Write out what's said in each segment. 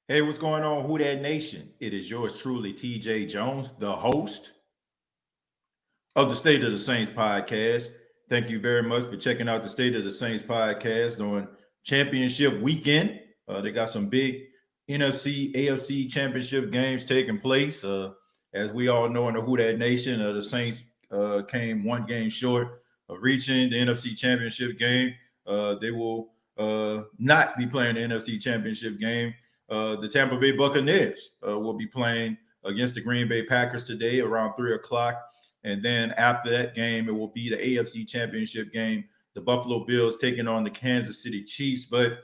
Hey, what's going on, Who That Nation? It is yours truly, TJ Jones, the host of the State of the Saints podcast. Thank you very much for checking out the State of the Saints podcast on championship weekend. They got some big NFC, AFC championship games taking place. As we all know in the Who That Nation, the Saints came one game short of reaching the NFC championship game. They will not be playing the NFC championship game. The Tampa Bay Buccaneers will be playing against the Green Bay Packers today around 3 o'clock. And then after that game, it will be the AFC Championship game, the Buffalo Bills taking on the Kansas City Chiefs. But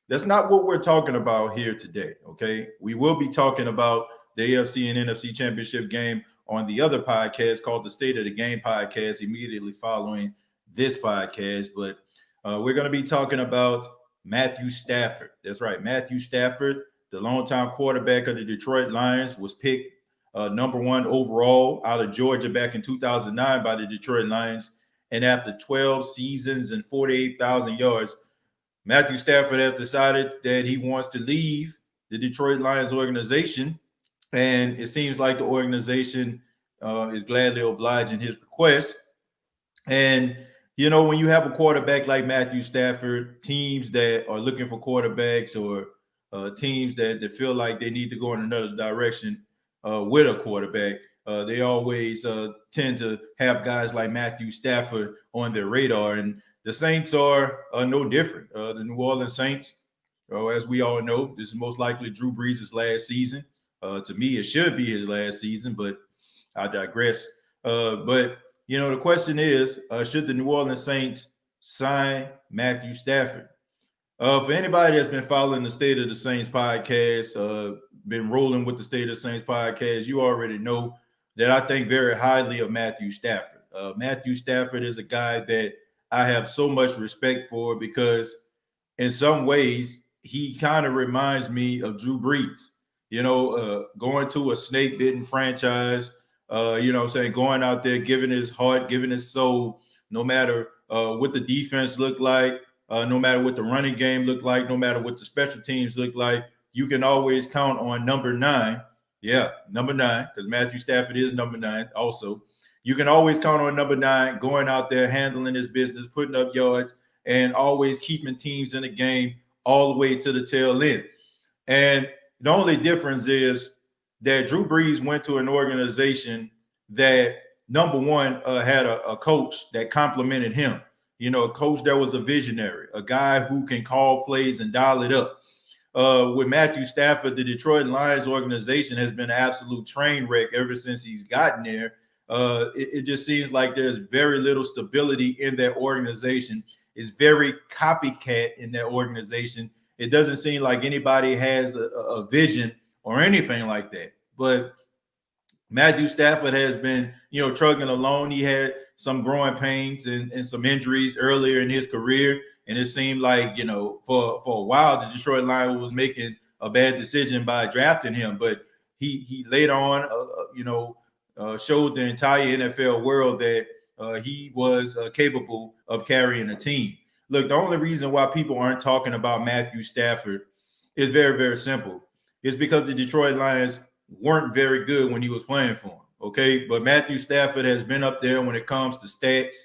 that's not what we're talking about here today, okay? We will be talking about the AFC and NFC Championship game on the other podcast called the State of the Game podcast immediately following this podcast. But we're going to be talking about Matthew Stafford. That's right, Matthew Stafford, the longtime quarterback of the Detroit Lions, was picked number one overall out of Georgia back in 2009 by the Detroit Lions. And after 12 seasons and 48,000 yards, Matthew Stafford has decided that he wants to leave the Detroit Lions organization. And it seems like the organization is gladly obliging his request. And, you know, when you have a quarterback like Matthew Stafford, teams that are looking for quarterbacks or teams that feel like they need to go in another direction with a quarterback, they always tend to have guys like Matthew Stafford on their radar. And the Saints are no different. The New Orleans Saints, as we all know, this is most likely Drew Brees' last season. To me, it should be his last season, but I digress. But, you know, the question is, should the New Orleans Saints sign Matthew Stafford? For anybody that's been following the State of the Saints podcast, been rolling with the State of the Saints podcast, you already know that I think very highly of Matthew Stafford. Matthew Stafford is a guy that I have so much respect for because in some ways he kind of reminds me of Drew Brees. You know, going to a snake-bitten franchise, you know what I'm saying, going out there, giving his heart, giving his soul, no matter what the defense looked like, no matter what the running game looked like, no matter what the special teams look like, you can always count on number 9. Yeah, number 9, because Matthew Stafford is number 9 also. You can always count on number 9 going out there, handling his business, putting up yards, and always keeping teams in the game all the way to the tail end. And the only difference is that Drew Brees went to an organization that, number one, had a coach that complimented him. You know, a coach that was a visionary, a guy who can call plays and dial it up. With Matthew Stafford, the Detroit Lions organization has been an absolute train wreck ever since he's gotten there. It just seems like there's very little stability in that organization. It's very copycat in that organization. It doesn't seem like anybody has a vision or anything like that. But Matthew Stafford has been, you know, trugging along. He had some growing pains and some injuries earlier in his career. And it seemed like, you know, for a while, the Detroit Lions was making a bad decision by drafting him. But he later on, showed the entire NFL world that he was capable of carrying a team. Look, the only reason why people aren't talking about Matthew Stafford is very, very simple. It's because the Detroit Lions weren't very good when he was playing for them. Okay, but Matthew Stafford has been up there when it comes to stats,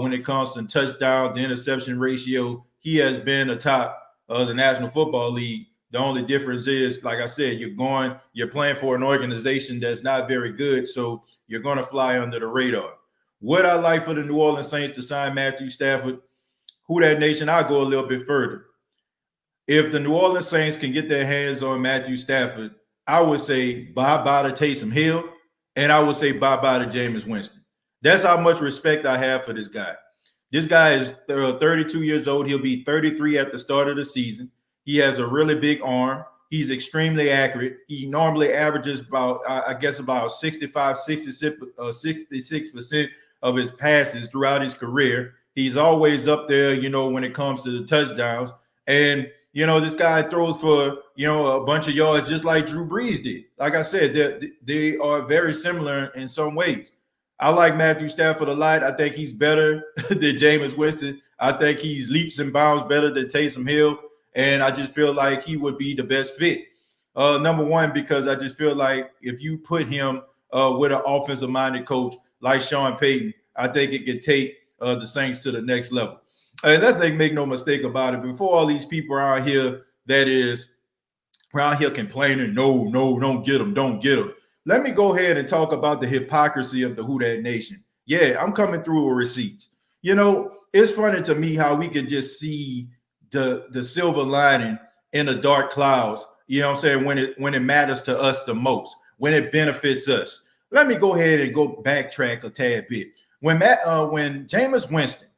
when it comes to touchdown to interception ratio. He has been atop the National Football League. The only difference is, like I said, you're playing for an organization that's not very good, so you're going to fly under the radar. Would I like for the New Orleans Saints to sign Matthew Stafford? Who That Nation, I'll go a little bit further. If the New Orleans Saints can get their hands on Matthew Stafford, I would say bye-bye to Taysom Hill, and I would say bye-bye to Jameis Winston. That's how much respect I have for this guy. This guy is 32 years old. He'll be 33 at the start of the season. He has a really big arm. He's extremely accurate. He normally averages about 65, 66% of his passes throughout his career. He's always up there, you know, when it comes to the touchdowns. And, you know, this guy throws for, you know, a bunch of yards just like Drew Brees did. Like I said, they are very similar in some ways. I like Matthew Stafford a lot. I think he's better than Jameis Winston. I think he's leaps and bounds better than Taysom Hill. And I just feel like he would be the best fit. Number one, because I just feel like if you put him with an offensive-minded coach like Sean Payton, I think it could take the Saints to the next level. And let's make no mistake about it. Before all these people around here complaining, no, don't get them, don't get them. Let me go ahead and talk about the hypocrisy of the Who Dat Nation. Yeah, I'm coming through with receipts. You know, it's funny to me how we can just see the silver lining in the dark clouds, you know what I'm saying, when it matters to us the most, when it benefits us. Let me go ahead and go backtrack a tad bit. When Jameis Winston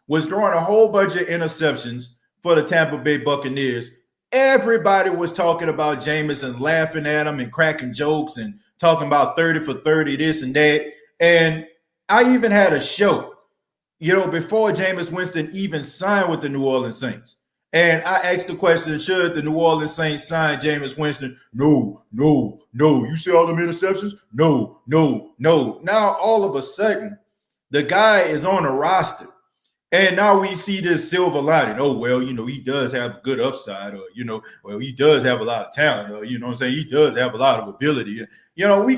was throwing a whole bunch of interceptions for the Tampa Bay Buccaneers, everybody was talking about Jameis and laughing at him and cracking jokes and talking about 30 for 30, this and that. And I even had a show, you know, before Jameis Winston even signed with the New Orleans Saints. And I asked the question, should the New Orleans Saints sign Jameis Winston? No. You see all them interceptions? No. Now, all of a sudden, the guy is on the roster. And now we see this silver lining. Oh, well, you know, he does have good upside, or, you know, well, he does have a lot of talent, or, you know what I'm saying? He does have a lot of ability. You know, we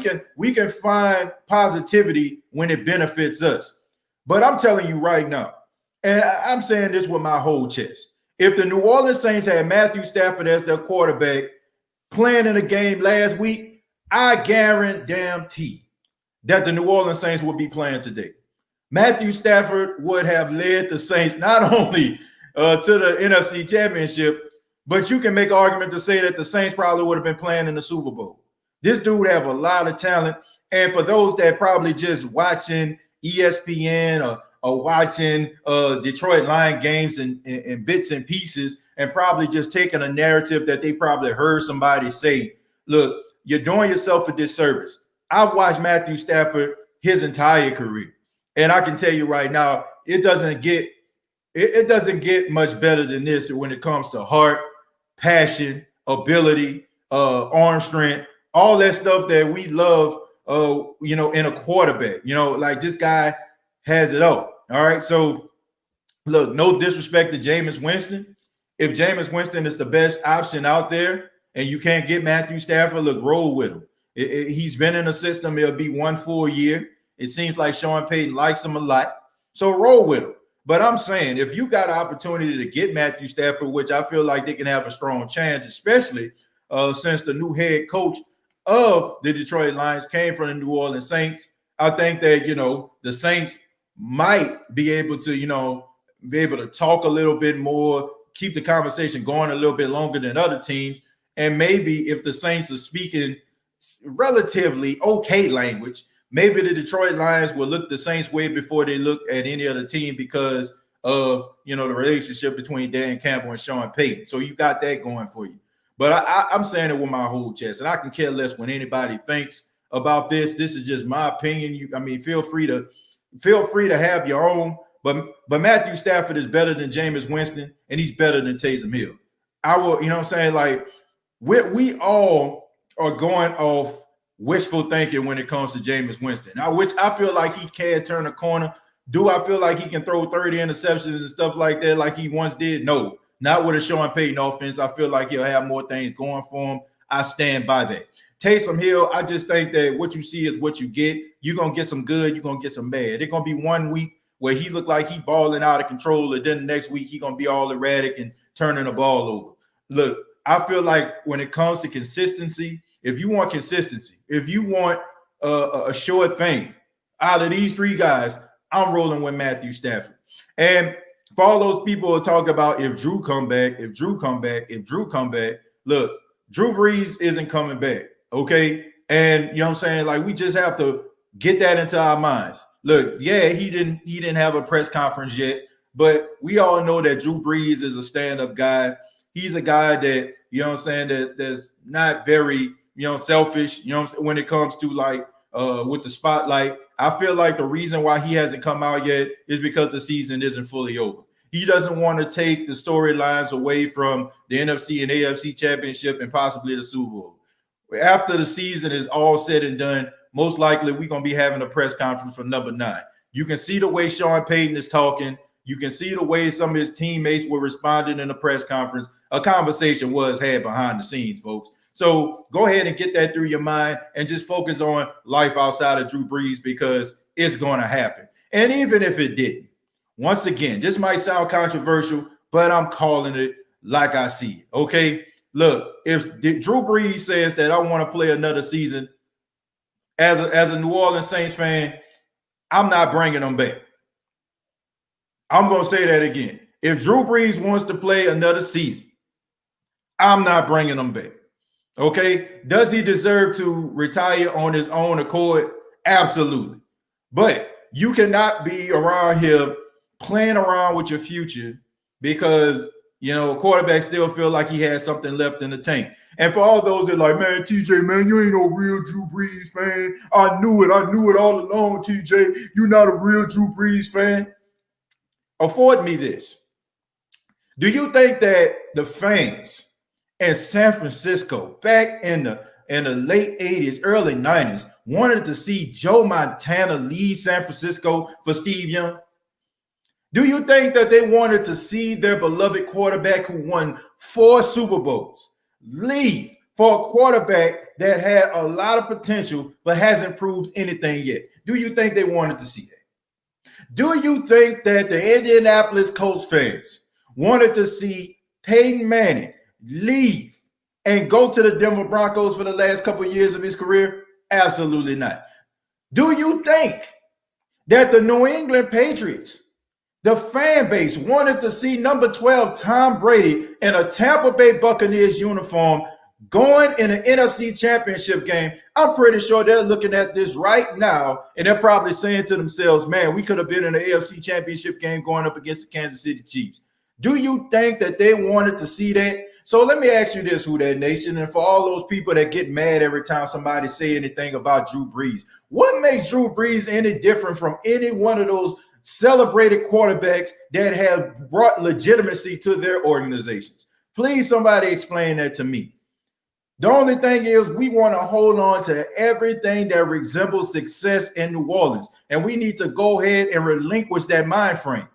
can find positivity when it benefits us. But I'm telling you right now, and I'm saying this with my whole chest, if the New Orleans Saints had Matthew Stafford as their quarterback playing in a game last week, I guarantee that the New Orleans Saints would be playing today. Matthew Stafford would have led the Saints not only to the NFC Championship, but you can make an argument to say that the Saints probably would have been playing in the Super Bowl. This dude have a lot of talent. And for those that probably just watching ESPN or watching Detroit Lions games in bits and pieces and probably just taking a narrative that they probably heard somebody say, look, you're doing yourself a disservice. I've watched Matthew Stafford his entire career. And I can tell you right now, it doesn't get much better than this when it comes to heart, passion, ability, arm strength, all that stuff that we love, you know, in a quarterback. You know, like this guy has it all. All right. So, look, no disrespect to Jameis Winston. If Jameis Winston is the best option out there and you can't get Matthew Stafford, look, roll with him. He's been in the system. It'll be 1 full year. It seems like Sean Payton likes him a lot. So roll with him. But I'm saying if you got an opportunity to get Matthew Stafford, which I feel like they can have a strong chance, especially since the new head coach of the Detroit Lions came from the New Orleans Saints, I think that, you know, the Saints might be able to talk a little bit more, keep the conversation going a little bit longer than other teams. And maybe if the Saints are speaking relatively okay language, maybe the Detroit Lions will look the Saints way before they look at any other team because of, you know, the relationship between Dan Campbell and Sean Payton. So you got that going for you. But I'm saying it with my whole chest, and I can care less when anybody thinks about this. This is just my opinion. Feel free to have your own. But Matthew Stafford is better than Jameis Winston, and he's better than Taysom Hill. I will, you know what I'm saying? Like we all are going off wishful thinking when it comes to Jameis Winston. Now, which I feel like he can turn a corner. Do I feel like he can throw 30 interceptions and stuff like that like he once did? No, not with a Sean Payton offense. I feel like he'll have more things going for him. I stand by that. Taysom Hill, I just think that what you see is what you get. You're going to get some good. You're going to get some bad. It's going to be 1 week where he looked like he balling out of control, and then the next week he going to be all erratic and turning the ball over. Look, I feel like when it comes to consistency, if you want consistency, if you want a sure thing out of these three guys, I'm rolling with Matthew Stafford. And for all those people who talk about if Drew come back, look, Drew Brees isn't coming back, okay? And you know what I'm saying? Like, we just have to get that into our minds. Look, yeah, he didn't have a press conference yet, but we all know that Drew Brees is a stand-up guy. He's a guy that, you know what I'm saying, that's not very, you know, selfish, you know, when it comes to like with the spotlight. I feel like the reason why he hasn't come out yet is because the season isn't fully over. He doesn't want to take the storylines away from the NFC and AFC championship and possibly the Super Bowl. After the season is all said and done, most likely we're going to be having a press conference for number 9. You can see the way Sean Payton is talking. You can see the way some of his teammates were responding in the press conference. A conversation was had behind the scenes, folks. So go ahead and get that through your mind and just focus on life outside of Drew Brees, because it's going to happen. And even if it didn't, once again, this might sound controversial, but I'm calling it like I see it. Okay. Look, if Drew Brees says that I want to play another season as a New Orleans Saints fan, I'm not bringing him back. I'm going to say that again. If Drew Brees wants to play another season, I'm not bringing him back. Okay. Does he deserve to retire on his own accord? Absolutely. But you cannot be around here playing around with your future because, you know, a quarterback still feel like he has something left in the tank. And for all those that are like, man, TJ, man, you ain't no real Drew Brees fan. I knew it all along, TJ. You're not a real Drew Brees fan. Afford me this. Do you think that the fans in San Francisco back in the late 80s, early 90s wanted to see Joe Montana lead San Francisco for Steve Young? Do you think that they wanted to see their beloved quarterback who won 4 Super Bowls leave for a quarterback that had a lot of potential but hasn't proved anything yet? Do you think they wanted to see that? Do you think that the Indianapolis Colts fans wanted to see Peyton Manning leave and go to the Denver Broncos for the last couple of years of his career? Absolutely not. Do you think that the New England Patriots, the fan base, wanted to see number 12 Tom Brady in a Tampa Bay Buccaneers uniform going in an NFC Championship game? I'm pretty sure they're looking at this right now and they're probably saying to themselves, man, we could have been in an AFC Championship game going up against the Kansas City Chiefs. Do you think that they wanted to see that? So let me ask you this, Who Dat Nation, and for all those people that get mad every time somebody say anything about Drew Brees, what makes Drew Brees any different from any one of those celebrated quarterbacks that have brought legitimacy to their organizations? Please, somebody explain that to me. The only thing is we want to hold on to everything that resembles success in New Orleans, and we need to go ahead and relinquish that mind frame.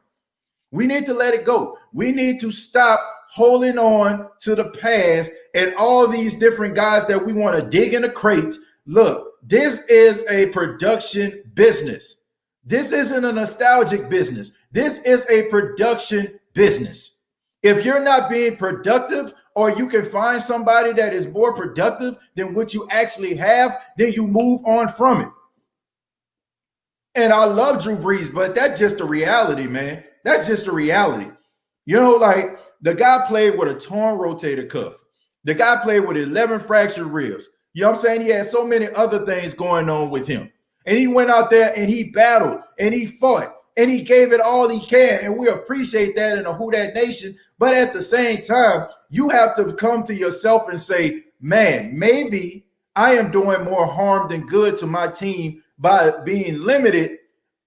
We need to let it go. We need to stop holding on to the past and all these different guys that we want to dig in the crates. Look, this is a production business. This isn't a nostalgic business. This is a production business. If you're not being productive, or you can find somebody that is more productive than what you actually have, then you move on from it. And I love Drew Brees, but that's just the reality, man. That's just the reality. You know, like the guy played with a torn rotator cuff. The guy played with 11 fractured ribs. You know what I'm saying? He had so many other things going on with him. And he went out there and he battled and he fought and he gave it all he can. And we appreciate that in the Who Dat Nation. But at the same time, you have to come to yourself and say, man, maybe I am doing more harm than good to my team by being limited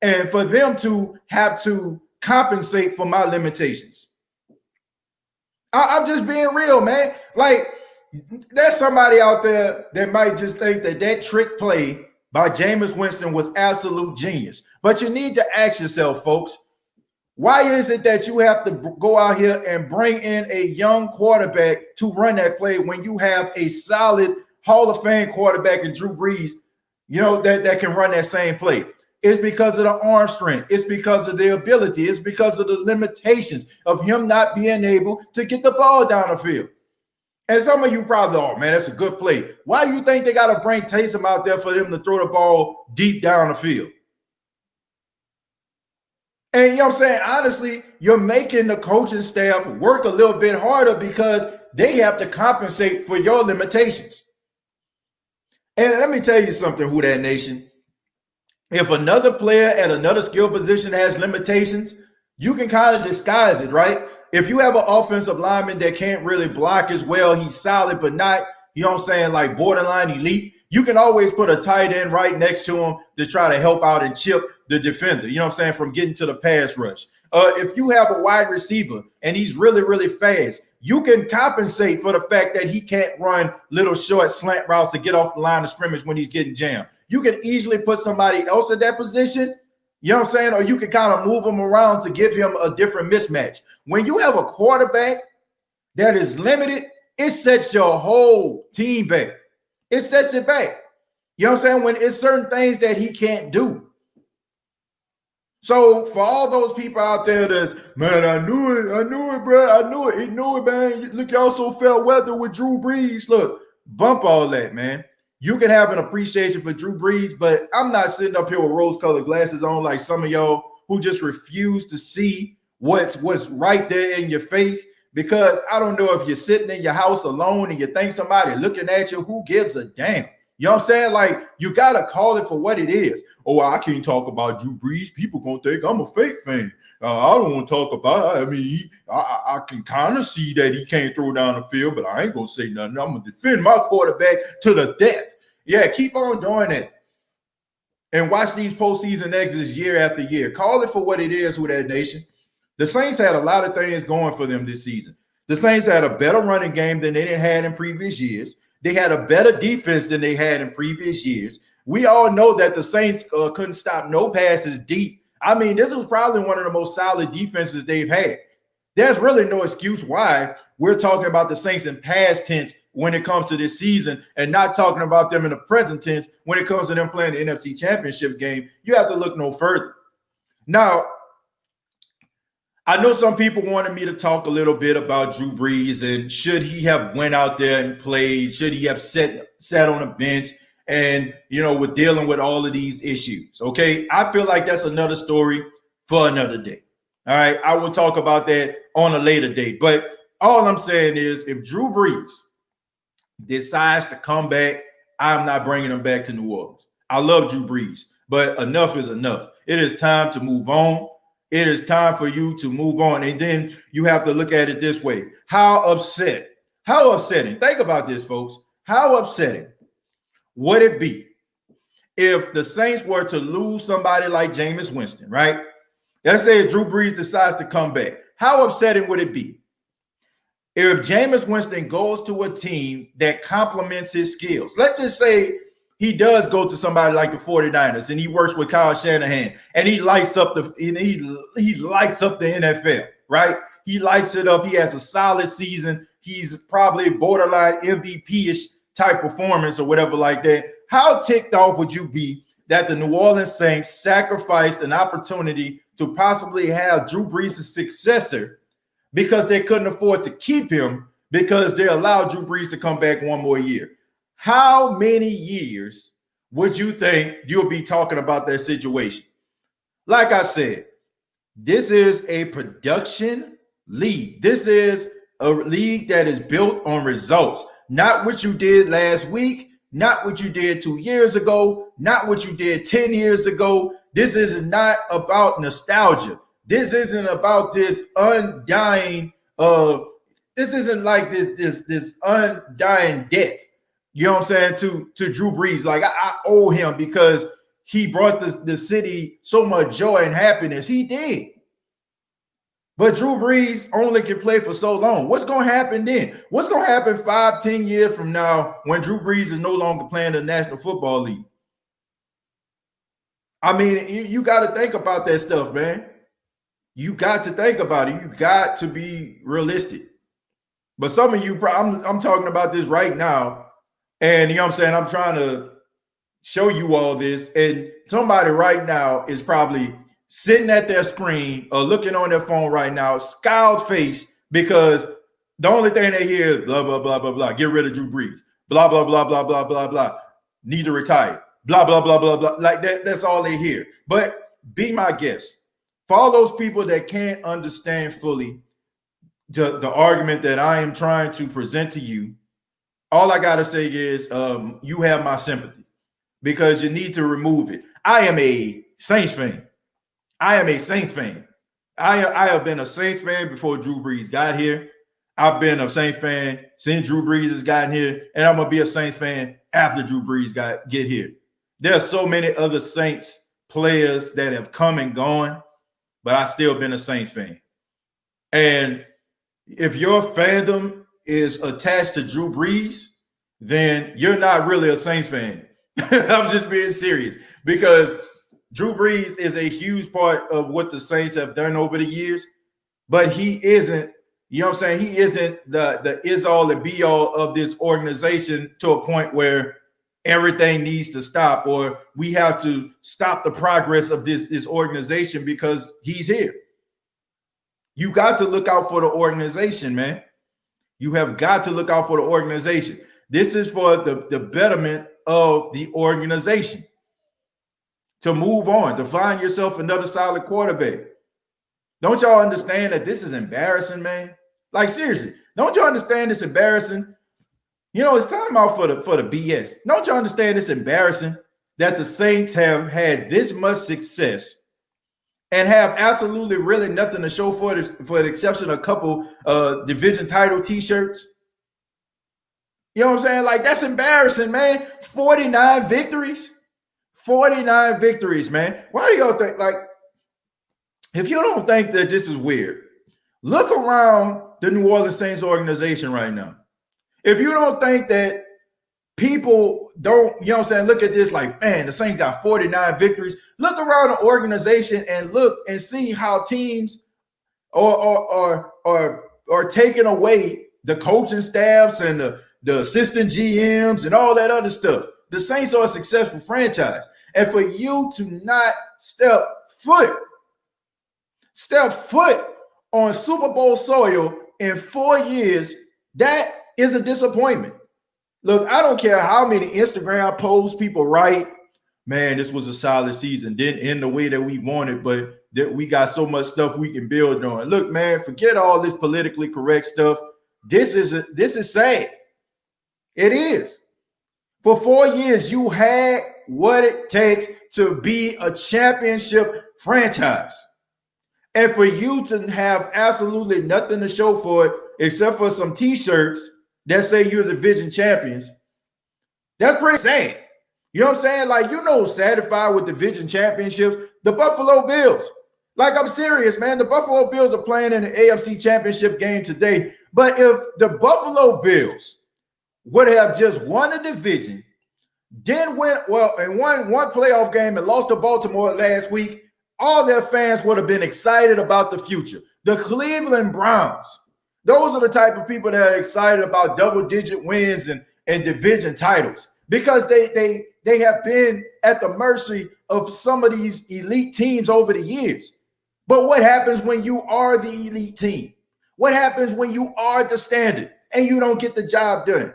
and for them to have to compensate for my limitations. I'm just being real, man. Like, there's somebody out there that might just think that that trick play by Jameis Winston was absolute genius. But you need to ask yourself, folks, why is it that you have to go out here and bring in a young quarterback to run that play when you have a solid Hall of Fame quarterback in Drew Brees, you know, that can run that same play? It's because of the arm strength. It's because of the ability. It's because of the limitations of him not being able to get the ball down the field. And some of you probably, oh, man, that's a good play. Why do you think they got to bring Taysom out there for them to throw the ball deep down the field? And you know what I'm saying? Honestly, you're making the coaching staff work a little bit harder because they have to compensate for your limitations. And let me tell you something, Who Dat Nation. If another player at another skill position has limitations, you can kind of disguise it, right? If you have an offensive lineman that can't really block as well, he's solid, but not, you know what I'm saying, like borderline elite, you can always put a tight end right next to him to try to help out and chip the defender, you know what I'm saying, from getting to the pass rush. If you have a wide receiver and he's really, really fast, you can compensate for the fact that he can't run little short slant routes to get off the line of scrimmage when he's getting jammed. You can easily put somebody else in that position, you know what I'm saying? Or you can kind of move him around to give him a different mismatch. When you have a quarterback that is limited, it sets your whole team back. It sets it back. You know what I'm saying? When it's certain things that he can't do. So for all those people out there that's, man, I knew it, bro. I knew it, man. Look, y'all so fair weather with Drew Brees. Look, bump all that, man. You can have an appreciation for Drew Brees, but I'm not sitting up here with rose-colored glasses on like some of y'all who just refuse to see what's right there in your face. Because I don't know if you're sitting in your house alone and you think somebody looking at you, who gives a damn? You know what I'm saying? Like, you got to call it for what it is. Oh, I can't talk about Drew Brees. People going to think I'm a fake fan. I don't want to talk about it. I mean, I can kind of see that he can't throw down the field, but I ain't going to say nothing. I'm going to defend my quarterback to the death. Yeah, keep on doing it. And watch these postseason exits year after year. Call it for what it is with that nation. The Saints had a lot of things going for them this season. The Saints had a better running game than they didn't had in previous years. They had a better defense than they had in previous years. We all know that the Saints couldn't stop no passes deep. I mean, this was probably one of the most solid defenses they've had. There's really no excuse why we're talking about the Saints in past tense when it comes to this season and not talking about them in the present tense when it comes to them playing the NFC Championship game. You have to look no further. Now, I know some people wanted me to talk a little bit about Drew Brees and should he have went out there and played? Should he have sat on a bench and, with dealing with all of these issues? Okay, I feel like that's another story for another day. All right, I will talk about that on a later date. But all I'm saying is if Drew Brees decides to come back, I'm not bringing him back to New Orleans. I love Drew Brees, but enough is enough. It is time to move on. It is time for you to move on. And then you have to look at it this way. How upsetting. Think about this, folks. How upsetting would it be if the Saints were to lose somebody like Jameis Winston, right? Let's say Drew Brees decides to come back. How upsetting would it be if Jameis Winston goes to a team that complements his skills? Let's just say he does go to somebody like the 49ers and he works with Kyle Shanahan and he lights up the NFL, right? He lights it up. He has a solid season. He's probably borderline MVP-ish type performance or whatever like that. How ticked off would you be that the New Orleans Saints sacrificed an opportunity to possibly have Drew Brees' successor because they couldn't afford to keep him because they allowed Drew Brees to come back one more year? How many years would you think you'll be talking about that situation? Like I said, this is a production league. This is a league that is built on results, not what you did last week, not what you did 2 years ago, not what you did 10 years ago. This is not about nostalgia. This isn't about this undying, this isn't like this undying debt. You know what I'm saying, to Drew Brees. Like, I owe him because he brought the city so much joy and happiness. He did. But Drew Brees only can play for so long. What's going to happen then? What's going to happen 5-10 years from now when Drew Brees is no longer playing the National Football League? I mean, you got to think about that stuff, man. You got to think about it. You got to be realistic. But some of you, I'm talking about this right now. And you know what I'm saying? I'm trying to show you all this. And somebody right now is probably sitting at their screen or looking on their phone right now, scowled face, because the only thing they hear is blah, blah, blah, blah, blah. Get rid of Drew Brees. Blah, blah, blah, blah, blah, blah, blah. Need to retire. Blah, blah, blah, blah, blah. Like that's all they hear. But be my guest. For all those people that can't understand fully the argument that I am trying to present to you, all I got to say is you have my sympathy because you need to remove it. I am a Saints fan. I have been a Saints fan before Drew Brees got here. I've been a Saints fan since Drew Brees has gotten here, and I'm going to be a Saints fan after Drew Brees get here. There are so many other Saints players that have come and gone, but I've still been a Saints fan. And if your fandom is attached to Drew Brees, then you're not really a Saints fan. I'm just being serious, because Drew Brees is a huge part of what the Saints have done over the years, but he isn't, You know what I'm saying? He isn't the is all and be all of this organization to a point where everything needs to stop or we have to stop the progress of this organization because he's here. You got to look out for the organization, man. You have got to look out for the organization. This is for the betterment of the organization. To move on, to find yourself another solid quarterback. Don't y'all understand that this is embarrassing, man? Like, seriously, don't y'all understand it's embarrassing? You know, it's time out for the BS. Don't y'all understand it's embarrassing that the Saints have had this much success and have absolutely really nothing to show for it, for the exception of a couple division title t-shirts? You know what I'm saying? Like, that's embarrassing, man. 49 victories. 49 victories, man. Why do y'all think, like, if you don't think that this is weird, look around the New Orleans Saints organization right now. If you don't think that people don't, you know what I'm saying, look at this like, man, the Saints got 49 victories. Look around the organization and look and see how teams are taking away the coaching staffs and the assistant GMs and all that other stuff. The Saints are a successful franchise. And for you to not step foot on Super Bowl soil in 4 years, that is a disappointment. Look, I don't care how many Instagram posts people write, man, this was a solid season. Didn't end the way that we wanted, but that we got so much stuff we can build on. Look, man, forget all this politically correct stuff. This is sad. It is. For 4 years, you had what it takes to be a championship franchise. And for you to have absolutely nothing to show for it except for some t-shirts that say you're the division champions, that's pretty sad. You know what I'm saying? Like, you know, satisfied with division championships, the Buffalo Bills. Like, I'm serious, man. The Buffalo Bills are playing in the AFC Championship game today. But if the Buffalo Bills would have just won a division, then went and won one playoff game and lost to Baltimore last week, all their fans would have been excited about the future. The Cleveland Browns, those are the type of people that are excited about double-digit wins and division titles because they have been at the mercy of some of these elite teams over the years. But what happens when you are the elite team? What happens when you are the standard and you don't get the job done?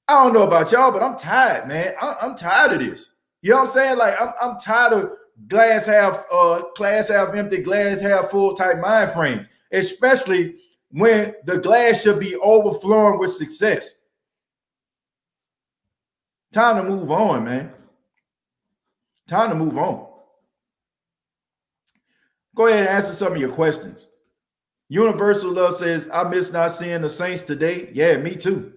I don't know about y'all, but I'm tired, man. I'm tired of this. You know what I'm saying? Like, I'm tired of glass half empty, glass half full type mind frame, especially when the glass should be overflowing with success. Time to move on, man. Time to move on. Go ahead and answer some of your questions. Universal Love says, I miss not seeing the Saints today. Yeah, me too.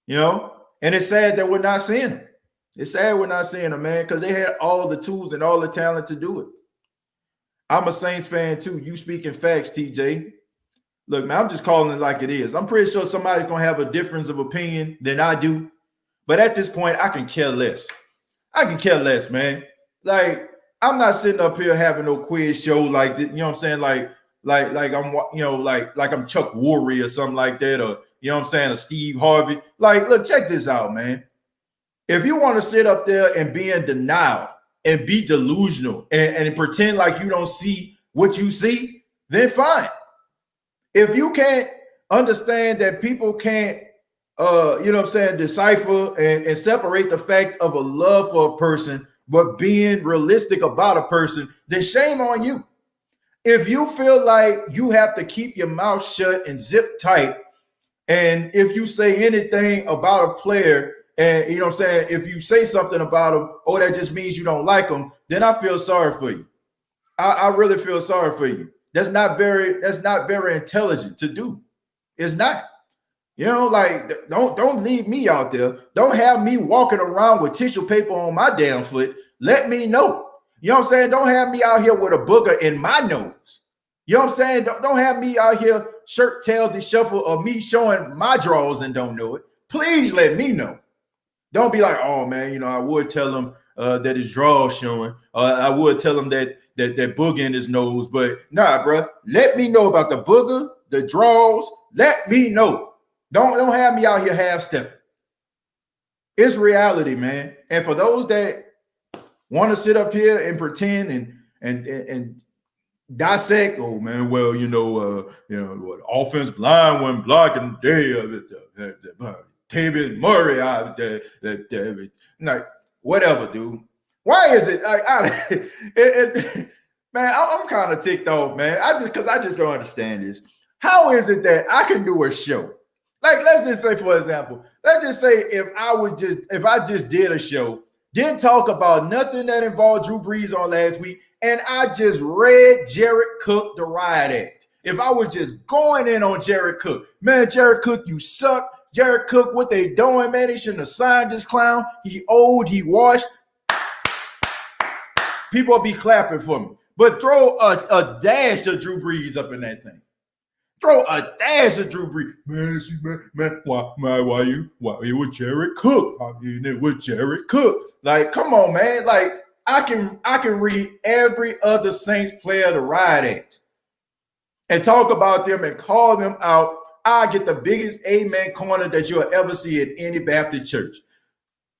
You know, and it's sad that we're not seeing them. It's sad we're not seeing them, man, because they had all the tools and all the talent to do it. I'm a Saints fan too. You speaking facts, TJ. Look, man, I'm just calling it like it is. I'm pretty sure somebody's going to have a difference of opinion than I do. But at this point, I can care less. I can care less, man. Like, I'm not sitting up here having no quiz show like this, you know what I'm saying? Like I'm, you know, like I'm Chuck Woolery or something like that, or, you know what I'm saying, a Steve Harvey. Like, look, check this out, man. If you want to sit up there and be in denial and be delusional and pretend like you don't see what you see, then fine. If you can't understand that people can't, you know what I'm saying, decipher and separate the fact of a love for a person, but being realistic about a person, then shame on you. If you feel like you have to keep your mouth shut and zip tight, and if you say anything about a player, and, you know what I'm saying, if you say something about them, oh, that just means you don't like them, then I feel sorry for you. I really feel sorry for you. That's not very intelligent to do. It's not. You know, like, don't leave me out there. Don't have me walking around with tissue paper on my damn foot. Let me know. You know what I'm saying? Don't have me out here with a booger in my nose. You know what I'm saying? Don't have me out here shirt tail disheveled or me showing my drawers and don't know it. Please let me know. Don't be like, oh, man, you know, I would tell him that his drawers showing. I would tell him that booger in his nose. But nah, bro, let me know about the booger, the drawers, Let me know. Don't have me out here half-stepping. It's reality, man. And for those that want to sit up here and pretend and dissect, oh man, well, what offensive line wasn't blocking Tavis Murray out there, like whatever, dude. Why is it man, I'm kind of ticked off, man. I just don't understand this. How is it that I can do a show? Like, let's just say, for example, let's just say if I just did a show, didn't talk about nothing that involved Drew Brees on last week, and I just read Jared Cook, the riot act. If I was just going in on Jared Cook, man, Jared Cook, you suck. Jared Cook, what they doing, man? They shouldn't have signed this clown. He old, he washed. People will be clapping for me. But throw a dash of Drew Brees up in that thing. Throw a dash of Drew Brees. Man, why it was Jared Cook? I mean, it was Jared Cook. Like, come on, man. Like, I can read every other Saints player to riot at and talk about them and call them out. I get the biggest amen corner that you'll ever see at any Baptist church.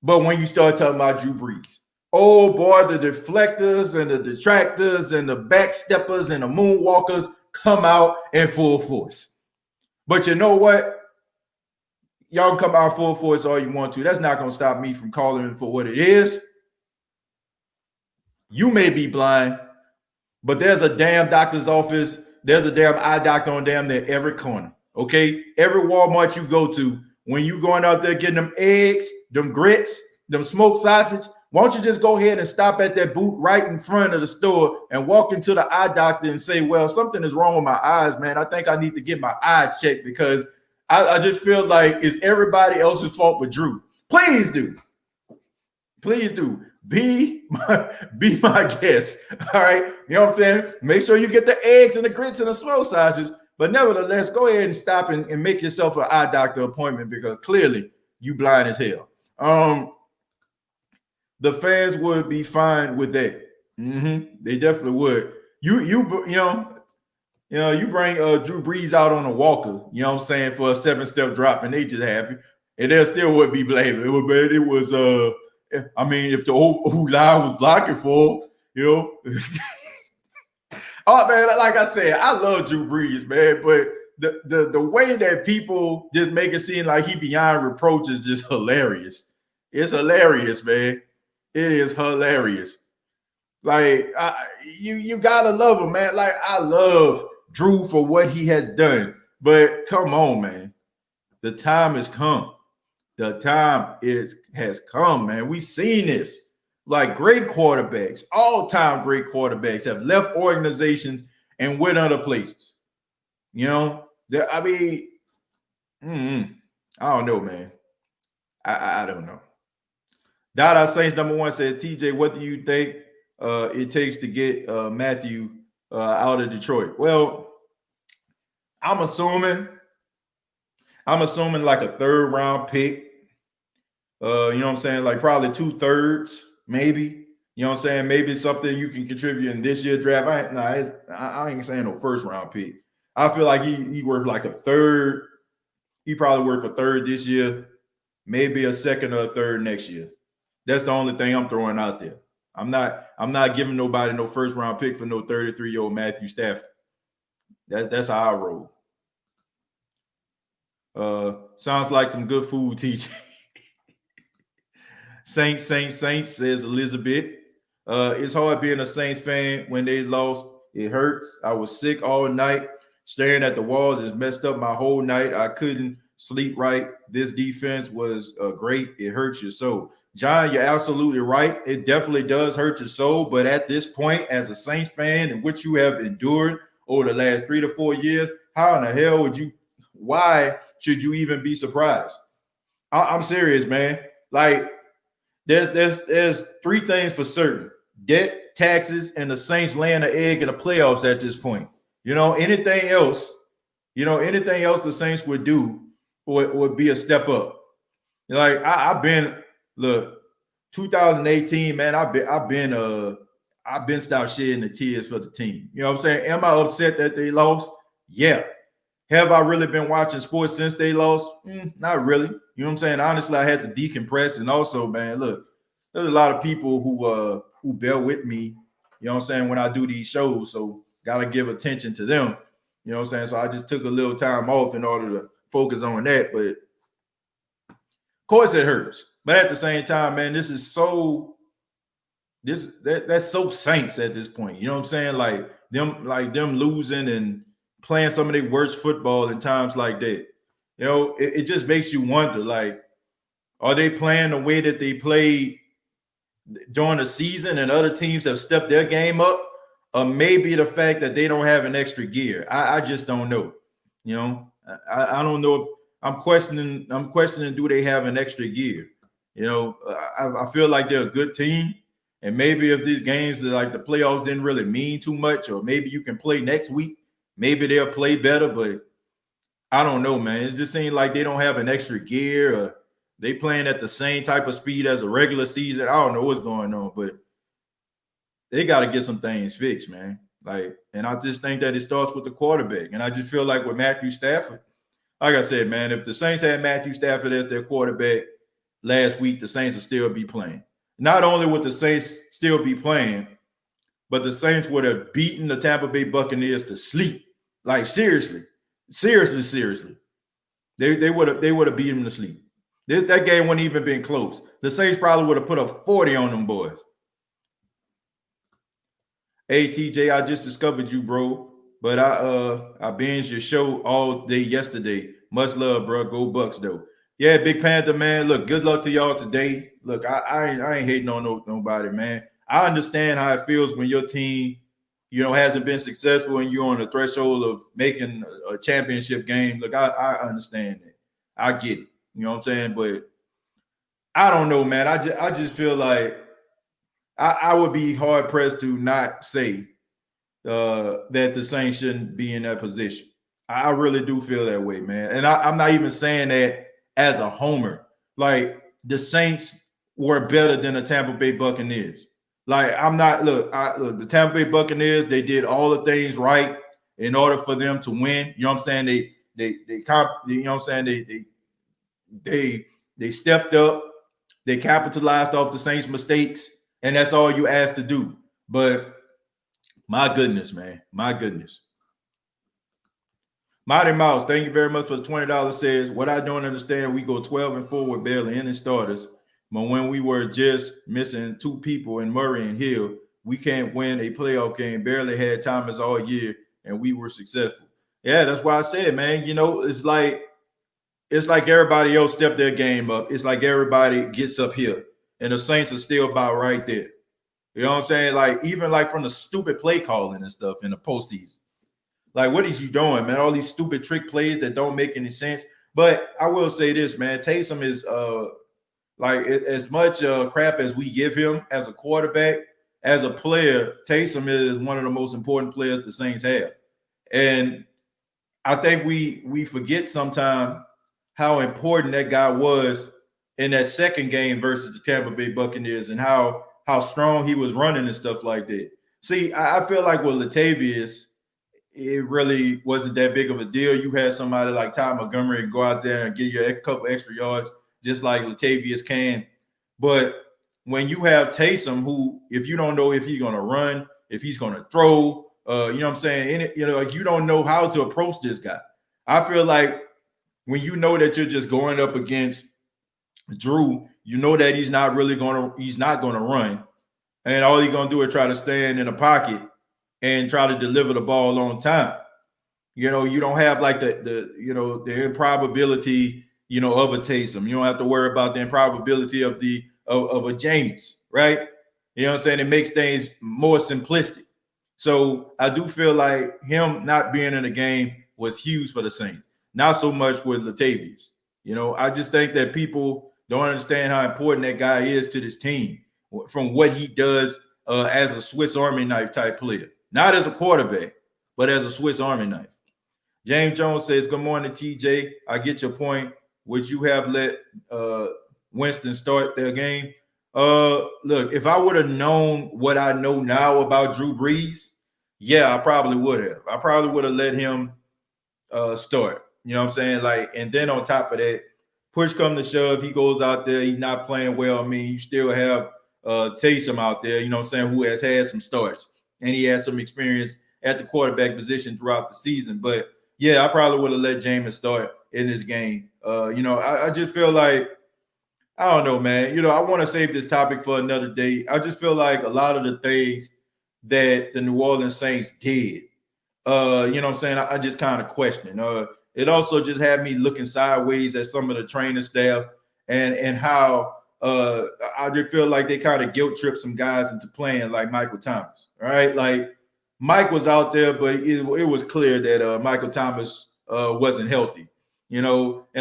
But when you start talking about Drew Brees, oh boy, the deflectors and the detractors and the backsteppers and the moonwalkers come out in full force. But you know what? Y'all can come out full force all you want to. That's not going to stop me from calling it for what it is. You may be blind, but there's a damn doctor's office. There's a damn eye doctor on damn near every corner. Okay? Every Walmart you go to, when you going out there getting them eggs, them grits, them smoked sausage, why don't you just go ahead and stop at that booth right in front of the store and walk into the eye doctor and say, well, something is wrong with my eyes, man. I think I need to get my eyes checked because I just feel like it's everybody else's fault but Drew. Please do. Please do. Be my guest. All right. You know what I'm saying? Make sure you get the eggs and the grits and the smoked sausages. But nevertheless, go ahead and stop and make yourself an eye doctor appointment because clearly you blind as hell. The fans would be fine with that. They definitely would. You bring Drew Brees out on a walker, you know what I'm saying, for a 7-step drop, and they just happy, and they still would be blaming. It was I mean, if the who line was blocking for, you know. Oh man, like I said, I love Drew Brees, man, but the way that people just make it seem like he beyond reproach is just hilarious. It's hilarious, man. It is hilarious. Like, you gotta love him, man. Like, I love Drew for what he has done. But come on, man. The time has come. The time has come, man. We've seen this. Like, great quarterbacks, all-time great quarterbacks have left organizations and went other places. You know? I mean, I don't know, man. I don't know. Dada Saints #1 says, TJ, what do you think it takes to get Matthew out of Detroit? Well, I'm assuming like a 3rd round pick. You know what I'm saying? Like probably 2/3, maybe. You know what I'm saying? Maybe something you can contribute in this year's draft. I ain't saying no 1st round pick. I feel like he worth like a 3rd. He probably worth a 3rd this year, maybe a 2nd or a 3rd next year. That's the only thing I'm throwing out there. I'm not giving nobody no 1st round pick for no 33-year-old Matthew Stafford. That's how I roll. Sounds like some good food, TJ. Saints, says Elizabeth. It's hard being a Saints fan when they lost. It hurts. I was sick all night. Staring at the walls has messed up my whole night. I couldn't sleep right. This defense was great. It hurts your soul. John, you're absolutely right. It definitely does hurt your soul. But at this point, as a Saints fan and what you have endured over the last 3 to 4 years, how in the hell why should you even be surprised? I'm serious, man. Like, there's 3 things for certain: debt, taxes, and the Saints laying an egg in the playoffs at this point. You know, anything else the Saints would do would be a step up. Like, I've been, look, 2018, man, I've been stopped shedding the tears for the team. You know what I'm saying? Am I upset that they lost? Yeah. Have I really been watching sports since they lost? Not really. You know what I'm saying? Honestly, I had to decompress. And also, man, look, there's a lot of people who bear with me, you know what I'm saying, when I do these shows. So gotta give attention to them. You know what I'm saying? So I just took a little time off in order to focus on that. But of course it hurts. But at the same time, man, that's so Saints at this point. You know what I'm saying? Like them losing and playing some of their worst football in times like that. You know, it just makes you wonder, like, are they playing the way that they played during the season and other teams have stepped their game up? Or maybe the fact that they don't have an extra gear. I just don't know. You know, I don't know if I'm questioning, do they have an extra gear? You know, I feel like they're a good team. And maybe if these games, like the playoffs, didn't really mean too much, or maybe you can play next week, maybe they'll play better. But I don't know, man. It just seems like they don't have an extra gear, or they playing at the same type of speed as a regular season. I don't know what's going on, but they got to get some things fixed, man. Like, and I just think that it starts with the quarterback. And I just feel like with Matthew Stafford, like I said, man, if the Saints had Matthew Stafford as their quarterback last week, the Saints would still be playing. Not only would the Saints still be playing, but the Saints would have beaten the Tampa Bay Buccaneers to sleep. Like, seriously. They would have beat them to sleep. That game wouldn't even been close. The Saints probably would have put a 40 on them boys. Hey, TJ, I just discovered you, bro. But I binged your show all day yesterday. Much love, bro. Go Bucks, though. Yeah, Big Panther, man. Look, good luck to y'all today. Look, I ain't hating on nobody, man. I understand how it feels when your team, you know, hasn't been successful and you're on the threshold of making a championship game. Look, I understand that. I get it. You know what I'm saying? But I don't know, man. I just feel like I would be hard pressed to not say that the Saints shouldn't be in that position. I really do feel that way, man. And I'm not even saying that as a homer. Like, the Saints were better than the Tampa Bay Buccaneers. Like, I'm not, look, the Tampa Bay Buccaneers, they did all the things right in order for them to win. You know what I'm saying? They you know what I'm saying? They stepped up, they capitalized off the Saints' mistakes, and that's all you asked to do. But my goodness, man, my goodness. Mighty Mouse, thank you very much for the $20. Says, what I don't understand, we go 12-4 with barely any starters. But when we were just missing two people in Murray and Hill, we can't win a playoff game. Barely had Thomas all year, and we were successful. Yeah, that's why I said, man, you know, it's like everybody else stepped their game up. It's like everybody gets up here, and the Saints are still about right there. You know what I'm saying? Like, even like from the stupid play calling and stuff in the postseason. Like, what is you doing, man? All these stupid trick plays that don't make any sense. But I will say this, man. Taysom is like, as much crap as we give him as a quarterback, as a player, Taysom is one of the most important players the Saints have. And I think we forget sometimes how important that guy was in that second game versus the Tampa Bay Buccaneers, and how strong he was running and stuff like that. See, I feel like with Latavius, it really wasn't that big of a deal. You had somebody like Ty Montgomery go out there and give you a couple extra yards, just like Latavius can. But when you have Taysom, who, if you don't know if he's going to run, if he's going to throw, you know what I'm saying? Like, you don't know how to approach this guy. I feel like when you know that you're just going up against Drew, you know that he's not going to run. And all he's going to do is try to stand in the pocket and try to deliver the ball on time. You know, you don't have like the improbability, of a Taysom. You don't have to worry about the improbability of a James, right? You know what I'm saying? It makes things more simplistic. So I do feel like him not being in the game was huge for the Saints. Not so much with Latavius. I just think that people don't understand how important that guy is to this team from what he does as a Swiss Army knife type player. Not as a quarterback, but as a Swiss Army knife. James Jones says, good morning, TJ. I get your point. Would you have let Winston start their game? Look, if I would have known what I know now about Drew Brees, yeah, I probably would have. I probably would have let him start. You know what I'm saying? Like, and then on top of that, push come to shove, he goes out there, he's not playing well. I mean, you still have Taysom out there, you know what I'm saying, who has had some starts and he has some experience at the quarterback position throughout the season. But yeah, I probably would have let Jameis start in this game. I just feel like, I don't know, man. I want to save this topic for another day. I just feel like a lot of the things that the New Orleans Saints did, what I'm saying, I just kind of question. It also just had me looking sideways at some of the training staff and how I just feel like they kind of guilt tripped some guys into playing like Michael Thomas. Right? Like Mike was out there, but it was clear that Michael Thomas wasn't healthy. And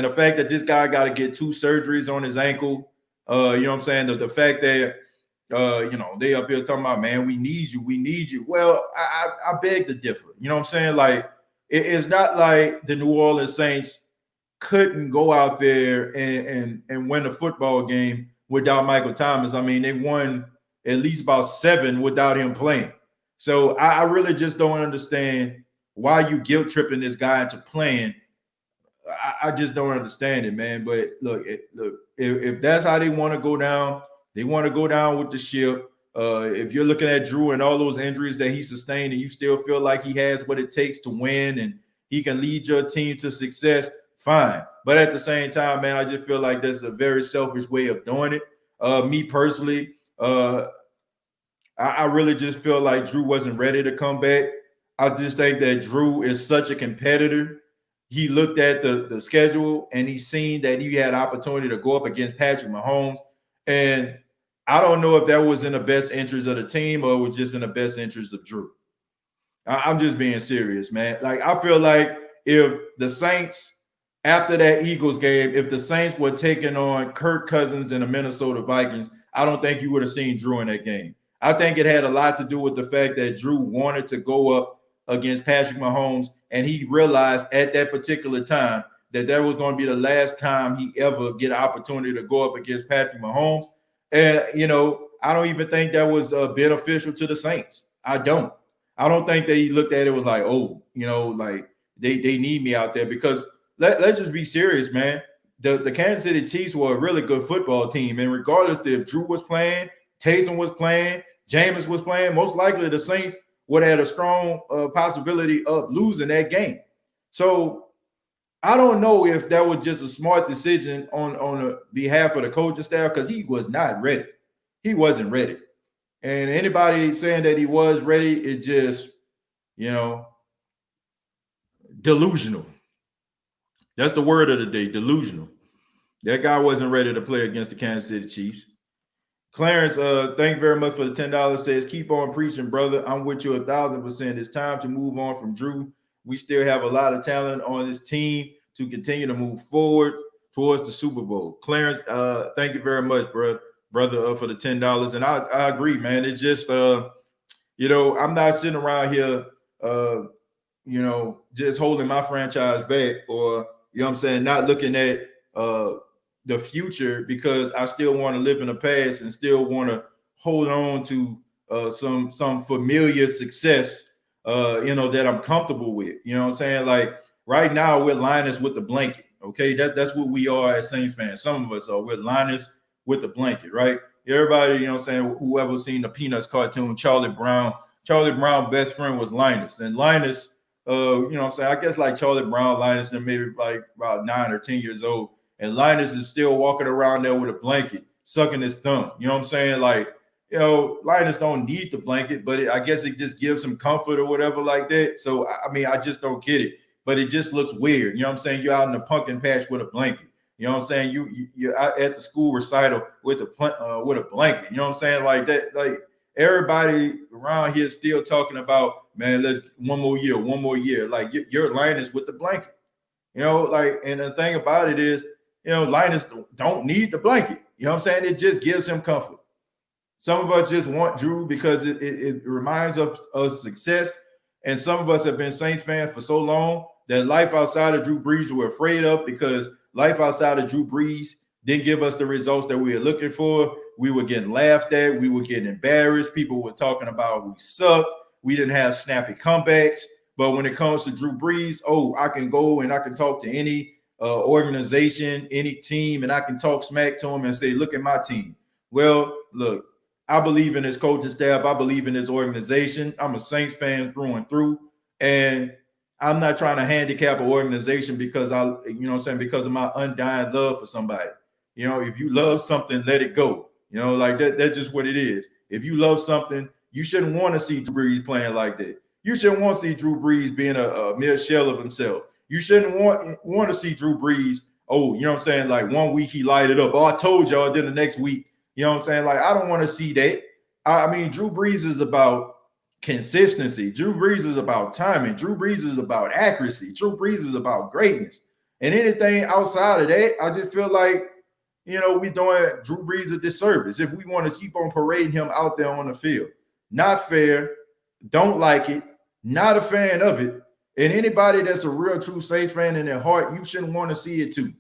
the fact that this guy got to get 2 surgeries on his ankle, what I'm saying? The fact that, they up here talking about, man, we need you. Well, I beg to differ. You know what I'm saying? Like, it's not like the New Orleans Saints couldn't go out there and win a football game without Michael Thomas. I mean, they won at least about 7 without him playing. So I really just don't understand why you guilt tripping this guy into playing. I just don't understand it, man. But look, if that's how they want to go down, they want to go down with the ship. If you're looking at Drew and all those injuries that he sustained and you still feel like he has what it takes to win and he can lead your team to success, fine. But at the same time, man, I just feel like that's a very selfish way of doing it. Me personally, I really just feel like Drew wasn't ready to come back. I just think that Drew is such a competitor. He looked at the schedule and he seen that he had opportunity to go up against Patrick Mahomes. And I don't know if that was in the best interest of the team or was just in the best interest of Drew. I'm just being serious, man. Like, I feel like if the Saints, after that Eagles game, if the Saints were taking on Kirk Cousins and the Minnesota Vikings, I don't think you would have seen Drew in that game. I think it had a lot to do with the fact that Drew wanted to go up against Patrick Mahomes, and he realized at that particular time that was going to be the last time he ever get an opportunity to go up against Patrick Mahomes. And, I don't even think that was beneficial to the Saints. I don't think that he looked at it was like, oh, like they need me out there, because let's just be serious, man. The Kansas City Chiefs were a really good football team. And regardless if Drew was playing, Taysom was playing, Jameis was playing, most likely the Saints would have had a strong possibility of losing that game. So I don't know if that was just a smart decision on the behalf of the coaching staff, because he was not ready. He wasn't ready. And anybody saying that he was ready is just, delusional. That's the word of the day, delusional. That guy wasn't ready to play against the Kansas City Chiefs. Clarence, thank you very much for the $10. Says, keep on preaching, brother. I'm with you 1,000%. It's time to move on from Drew. We still have a lot of talent on this team to continue to move forward towards the Super Bowl. Clarence, thank you very much, brother, for the $10. And I agree, man. It's just, I'm not sitting around here, just holding my franchise back, or, not looking at the future, because I still want to live in the past and still want to hold on to some familiar success, that I'm comfortable with. You know what I'm saying? Like, right now, we're Linus with the blanket. Okay, that's what we are as Saints fans. Some of us are. We're Linus with the blanket, right? Everybody, whoever seen the Peanuts cartoon, Charlie Brown's best friend was Linus. And Linus, I guess like Charlie Brown, Linus, then maybe like about 9 or 10 years old. And Linus is still walking around there with a blanket, sucking his thumb. You know what I'm saying? Like, Linus don't need the blanket, but I guess it just gives him comfort or whatever like that. So, I just don't get it. But it just looks weird. You know what I'm saying? You're out in the pumpkin patch with a blanket. You know what I'm saying? You're out at the school recital with a blanket. You know what I'm saying? Like that. Like, everybody around here still talking about, man, let's one more year. Like, you're Linus with the blanket. And the thing about it is, Linus don't need the blanket. You know what I'm saying? It just gives him comfort. Some of us just want Drew because it reminds us of success. And some of us have been Saints fans for so long that life outside of Drew Brees we're afraid of, because life outside of Drew Brees didn't give us the results that we were looking for. We were getting laughed at. We were getting embarrassed. People were talking about we suck. We didn't have snappy comebacks. But when it comes to Drew Brees, I can go and I can talk to any organization, any team, and I can talk smack to him and say, look at my team. Well, look, I believe in his coaching staff. I believe in his organization. I'm a Saints fan through and through. And I'm not trying to handicap an organization because because of my undying love for somebody. If you love something, let it go. Like that. That's just what it is. If you love something, you shouldn't want to see Drew Brees playing like that. You shouldn't want to see Drew Brees being a mere shell of himself. You shouldn't want to see Drew Brees, like 1 week he lighted up. I told y'all, then the next week, like I don't want to see that. I mean, Drew Brees is about consistency. Drew Brees is about timing. Drew Brees is about accuracy. Drew Brees is about greatness. And anything outside of that, I just feel like, we're doing Drew Brees a disservice if we want to keep on parading him out there on the field. Not fair. Don't like it. Not a fan of it. And anybody that's a real true Saints fan in their heart, you shouldn't want to see it too.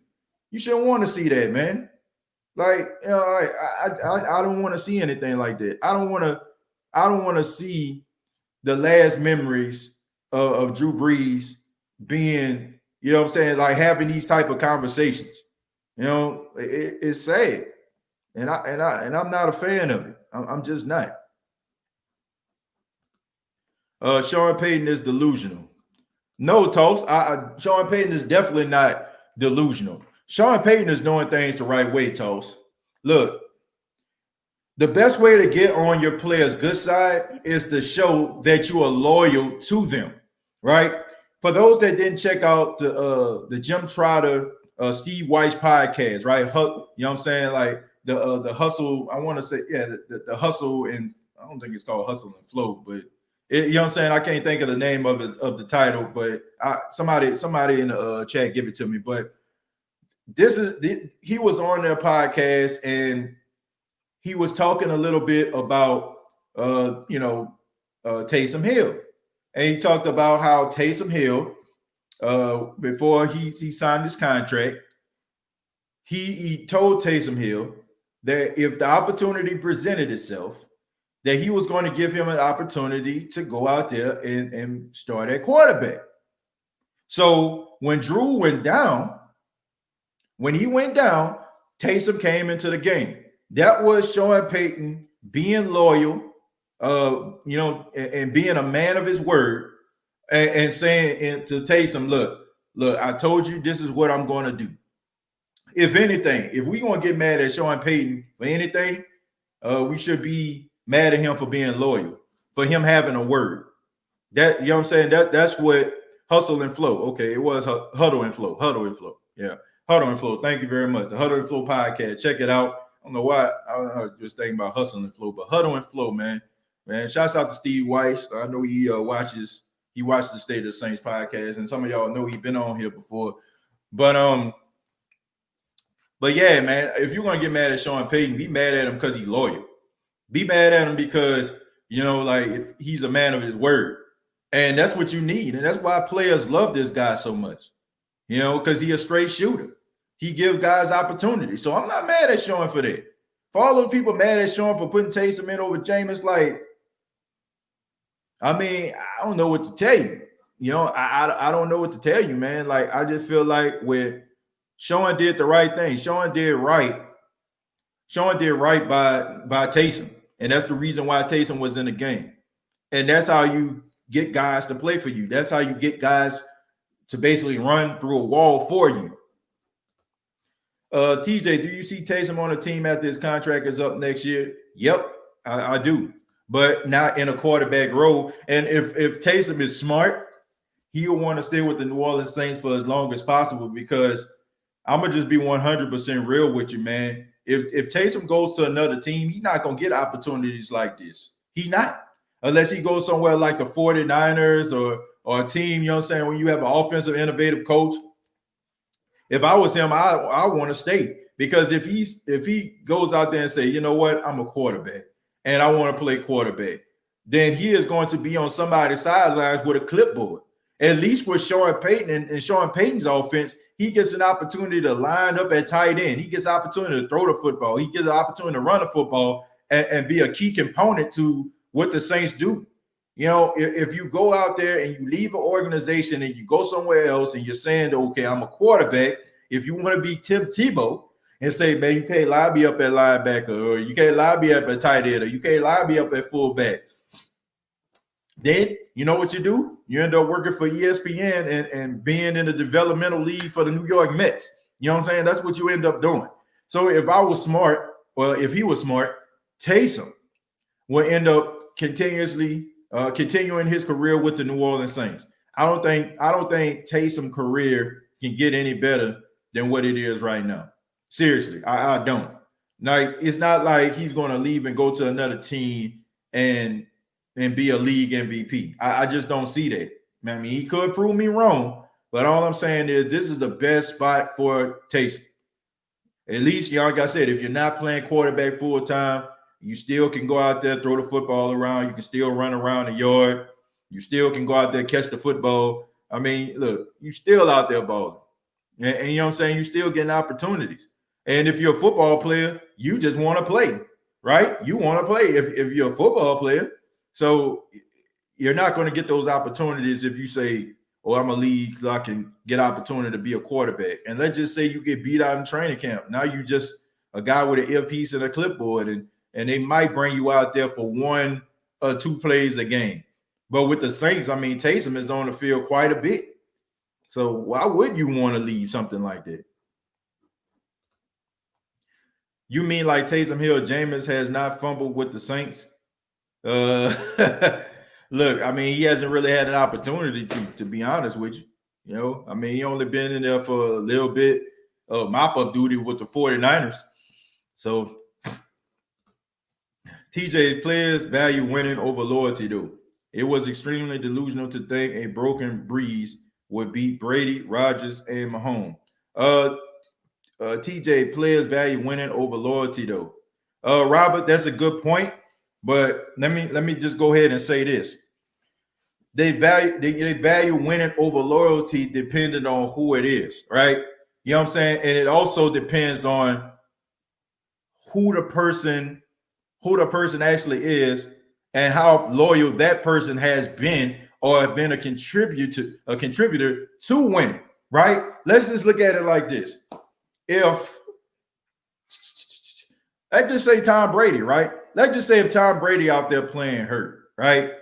You shouldn't want to see that, man. Like, I don't want to see anything like that. I don't want to see the last memories of Drew Brees being, like having these type of conversations. It's sad. And I'm not a fan of it. I'm just not. Sean Payton is delusional. No, Toast. Sean Payton is definitely not delusional. Sean Payton is doing things the right way, Toast. Look, the best way to get on your player's good side is to show that you are loyal to them, right? For those that didn't check out the Jim Trotter, Steve Weiss podcast, right? Like the hustle. I want to say, the hustle, and I don't think it's called Hustle and Flow, but I can't think of the name of the title, but somebody in the chat give it to me. But he was on their podcast and he was talking a little bit about Taysom Hill, and he talked about how Taysom Hill, before he signed his contract, he told Taysom Hill that if the opportunity presented itself, that he was going to give him an opportunity to go out there and start at quarterback. So when Drew went down, Taysom came into the game. That was Sean Payton being loyal, and being a man of his word, and saying to Taysom, look, I told you this is what I'm going to do. If anything, if we're going to get mad at Sean Payton for anything, we should be mad at him for being loyal, for him having a word. That, that's what Hustle and Flow. Okay, it was Huddle and Flow. Yeah, Huddle and Flow. Thank you very much. The Huddle and Flow podcast. Check it out. I don't know why I was just thinking about Hustle and Flow, but Huddle and Flow, man. Shouts out to Steve Weiss. I know he watches the State of the Saints podcast, and some of y'all know he's been on here before. But yeah, man, if you're gonna get mad at Sean Payton, be mad at him because he's loyal. Be mad at him because, if he's a man of his word. And that's what you need. And that's why players love this guy so much, because he's a straight shooter. He gives guys opportunity. So I'm not mad at Sean for that. For all those people mad at Sean for putting Taysom in over Jameis, I don't know what to tell you. I don't know what to tell you, man. Like, I just feel like when Sean did the right thing. Sean did right by Taysom. And that's the reason why Taysom was in the game. And that's how you get guys to play for you. That's how you get guys to basically run through a wall for you. TJ, do you see Taysom on a team after his contract is up next year? Yep, I do. But not in a quarterback role. And if Taysom is smart, he'll want to stay with the New Orleans Saints for as long as possible, because I'm going to just be 100% real with you, man. If Taysom goes to another team, he's not going to get opportunities like this. He's not. Unless he goes somewhere like the 49ers or a team, when you have an offensive, innovative coach. If I was him, I want to stay. Because if he goes out there and say, you know what, I'm a quarterback and I want to play quarterback, then he is going to be on somebody's sidelines with a clipboard. At least with Sean Payton and Sean Payton's offense, he gets an opportunity to line up at tight end. He gets an opportunity to throw the football. He gets an opportunity to run the football and be a key component to what the Saints do. You know, if you go out there and you leave an organization and you go somewhere else and you're saying, okay, I'm a quarterback. If you want to be Tim Tebow and say, man, you can't line me up at linebacker, or you can't line me up at tight end, or you can't line me up at fullback, then you know what you do? You end up working for ESPN and being in the developmental league for the New York Mets. You know what I'm saying? That's what you end up doing. So if I was smart, well, if he was smart, Taysom will end up continuing his career with the New Orleans Saints. I don't think Taysom's career can get any better than what it is right now. Seriously, I don't. Like, it's not like he's going to leave and go to another team and be a league MVP. I just don't see that. I mean, he could prove me wrong, but all I'm saying is this is the best spot for Taysom. At least, like I said, if you're not playing quarterback full time, you still can go out there, throw the football around. You can still run around the yard. You still can go out there, catch the football. I mean, look, you still out there balling. And you know what I'm saying? You still getting opportunities. And if you're a football player, you just want to play, right? You want to play if you're a football player. So you're not going to get those opportunities if you say, oh, I'm a league so I can get opportunity to be a quarterback. And let's just say you get beat out in training camp. Now you just a guy with an earpiece and a clipboard, and they might bring you out there for 1 or 2 plays a game. But with the Saints, I mean, Taysom is on the field quite a bit. So why would you want to leave something like that? You mean like Taysom Hill, Jameis has not fumbled with the Saints? Look, I mean, he hasn't really had an opportunity to be honest with you. You know, I mean, he only been in there for a little bit of mop-up duty with the 49ers. So TJ, players value winning over loyalty, though. It was extremely delusional to think a broken Brees would beat Brady, Rodgers, and Mahomes. TJ, players value winning over loyalty, though. Robert, that's a good point. But let me just go ahead and say this. They value winning over loyalty depending on who it is, right? You know what I'm saying? And it also depends on who the person actually is and how loyal that person has been or have been a contributor to winning, right? Let's just look at it like this. If let's just say Tom Brady, right? Let's just say if Tom Brady out there playing hurt, right?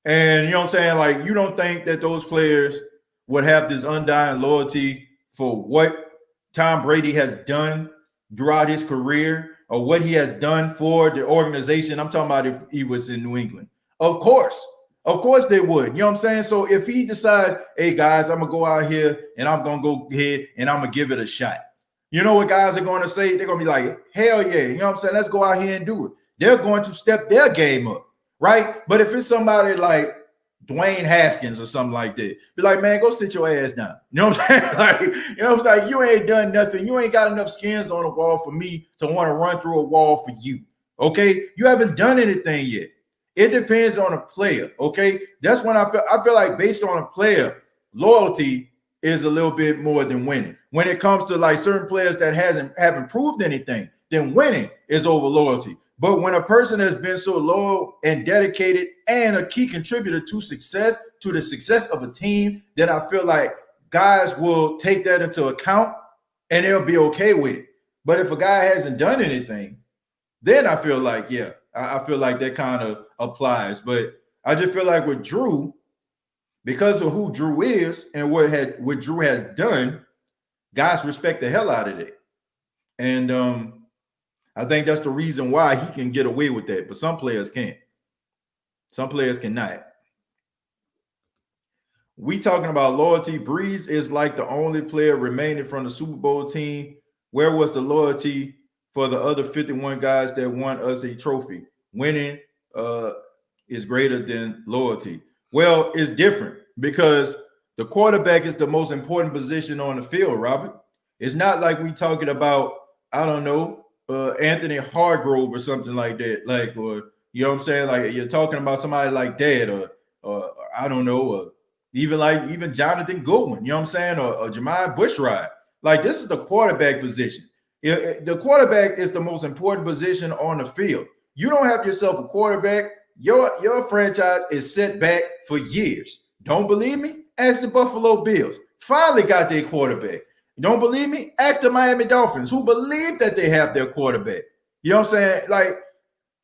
And you know what I'm saying? Like, you don't think that those players would have this undying loyalty for what Tom Brady has done throughout his career or what he has done for the organization. I'm talking about if he was in New England. Of course they would. You know what I'm saying? So if he decides, hey, guys, I'm going to go out here and I'm going to go ahead and I'm going to give it a shot. You know what guys are going to say? They're going to be like, hell yeah. You know what I'm saying? Let's go out here and do it. They're going to step their game up, right? But if it's somebody like Dwayne Haskins or something like that, be like, man, go sit your ass down. You know what I'm saying? Like, you know what I'm saying? You ain't done nothing. You ain't got enough skins on the wall for me to want to run through a wall for you, okay? You haven't done anything yet. It depends on a player, okay? That's when I feel like based on a player, loyalty is a little bit more than winning. When it comes to like certain players that haven't proved anything, then winning is over loyalty. But when a person has been so loyal and dedicated and a key contributor to the success of a team, then I feel like guys will take that into account and they'll be okay with it. But if a guy hasn't done anything, then I feel like, yeah, I feel like that kind of applies. But I just feel like with Drew, because of who Drew is and what Drew has done, guys respect the hell out of it. And I think that's the reason why he can get away with that. But some players can't. Some players cannot. We talking about loyalty. Brees is like the only player remaining from the Super Bowl team. Where was the loyalty for the other 51 guys that won us a trophy? Winning is greater than loyalty. Well, it's different because the quarterback is the most important position on the field, Robert. It's not like we talking about, I don't know, Anthony Hargrove or something like that. Like, or, you know what I'm saying? Like, you're talking about somebody like that or I don't know, even Jonathan Goodwin, you know what I'm saying? Or Jeremiah Bushrod. Like, this is the quarterback position. The quarterback is the most important position on the field. You don't have yourself a quarterback, Your franchise is set back for years. Don't believe me? Ask the Buffalo Bills. Finally got their quarterback. Don't believe me? Ask the Miami Dolphins, who believe that they have their quarterback. You know what I'm saying? Like,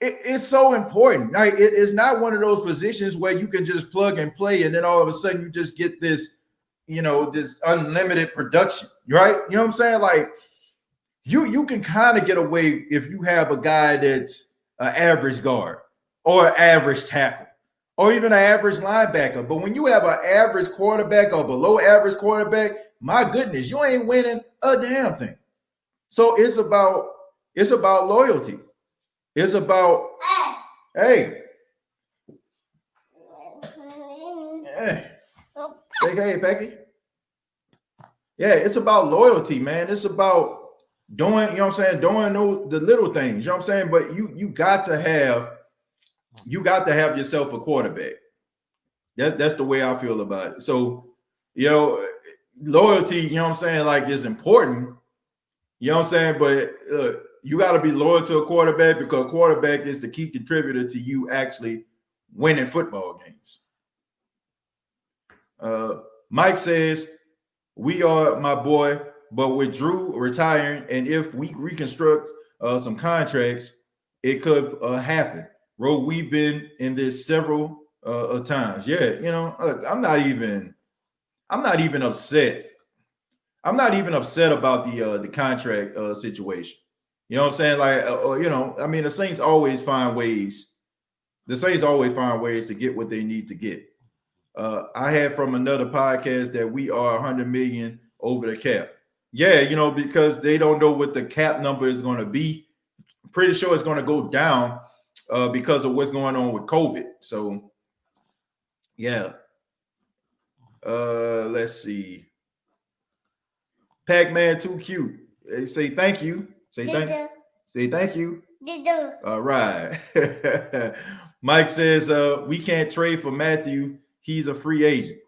it's so important. Like, it's not one of those positions where you can just plug and play, and then all of a sudden you just get this, this unlimited production, right? You know what I'm saying? Like, you can kind of get away if you have a guy that's an average guard or an average tackle or even an average linebacker. But when you have an average quarterback or below average quarterback, my goodness, you ain't winning a damn thing. So it's about loyalty. It's about, hey. Say hey, Becky. Yeah, it's about loyalty, man. It's about doing, you know what I'm saying, doing the little things, you know what I'm saying? But you got to have yourself a quarterback. That's the way I feel about it. So, loyalty, you know what I'm saying, like, is important. You know what I'm saying? But you got to be loyal to a quarterback, because quarterback is the key contributor to you actually winning football games. Mike says, we are, my boy, but with Drew retiring, and if we reconstruct some contracts, it could happen. Bro, we've been in this several times. Yeah, look, I'm not even upset. I'm not even upset about the contract situation. You know what I'm saying? Like, I mean, the Saints always find ways. The Saints always find ways to get what they need to get. I had from another podcast that we are 100 million over the cap. Yeah, because they don't know what the cap number is going to be. I'm pretty sure it's going to go down because of what's going on with COVID. So, yeah. Let's see. Pac-Man too cute. Say thank you. Say thank you. All right. Mike says we can't trade for Matthew. He's a free agent.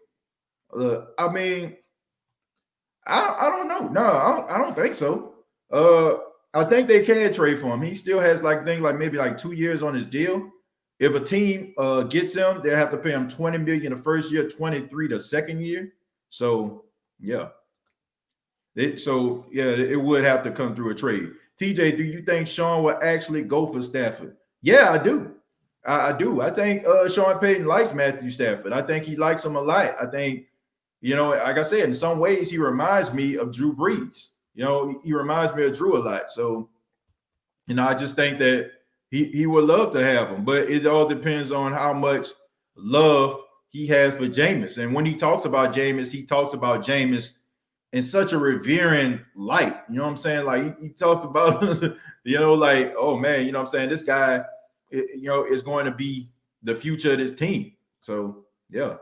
I mean, I don't know. No, I don't think so. I think they can trade for him. He still has maybe 2 years on his deal. If a team gets him, they'll have to pay him $20 million the first year, 23 the second year. So yeah. It would have to come through a trade. TJ, do you think Sean will actually go for Stafford? Yeah, I do. I do. I think Sean Payton likes Matthew Stafford. I think he likes him a lot. I think, like I said, in some ways he reminds me of Drew Brees. He reminds me of Drew a lot. So, I just think that he would love to have him, but it all depends on how much love he has for Jameis. And when he talks about Jameis, he talks about Jameis in such a revering light. You know what I'm saying? Like, he talks about, like, oh man, you know what I'm saying? This guy, is going to be the future of this team. So yeah.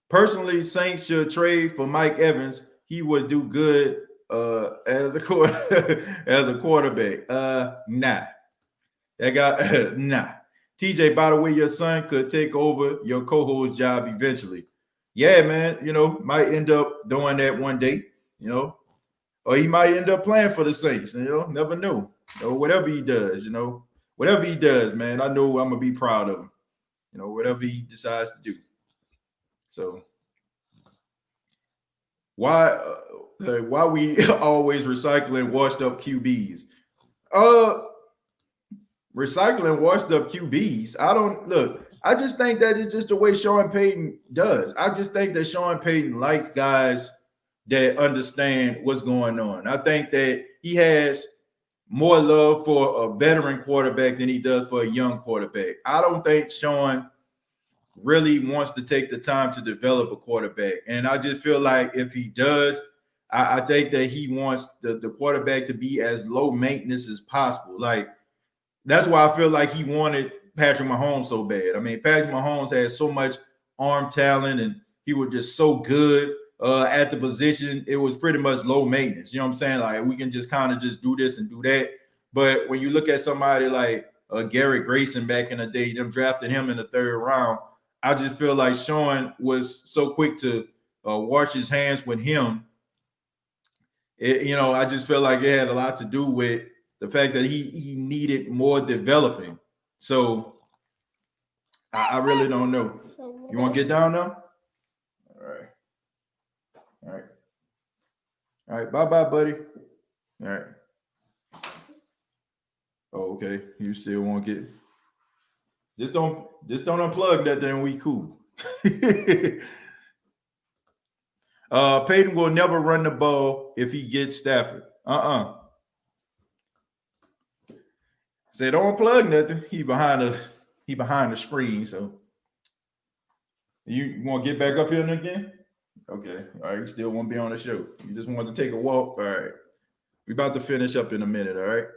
Personally, Saints should trade for Mike Evans. He would do good as a quarterback. Nah. That guy, nah. TJ, by the way, your son could take over your co-host job eventually. Yeah, man, might end up doing that one day, or he might end up playing for the Saints, never know. Whatever he does, whatever he does, man, I know I'm going to be proud of him, whatever he decides to do. So why we always recycling washed up QBs? Recycling washed up QBs. I just think that it's just the way Sean Payton does. I just think that Sean Payton likes guys that understand what's going on. I think that he has more love for a veteran quarterback than he does for a young quarterback. I don't think Sean really wants to take the time to develop a quarterback. And I just feel like if he does, I think that he wants the quarterback to be as low maintenance as possible. Like, that's why I feel like he wanted Patrick Mahomes so bad. I mean, Patrick Mahomes has so much arm talent, and he was just so good at the position. It was pretty much low maintenance. You know what I'm saying? Like, we can just kind of just do this and do that. But when you look at somebody like Garrett Grayson back in the day, them drafted him in the 3rd round, I just feel like Sean was so quick to wash his hands with him. I just feel like it had a lot to do with the fact that he needed more developing. So I really don't know. You want to get down now? All right. All right. All right. Bye-bye, buddy. All right. Oh, okay. You still want to get just don't unplug that, then we cool. Peyton will never run the ball if he gets Stafford. Say don't unplug nothing. He behind the screen. So you want to get back up here again? Okay. All right. You still want to be on the show. You just want to take a walk. All right. We're about to finish up in a minute. All right.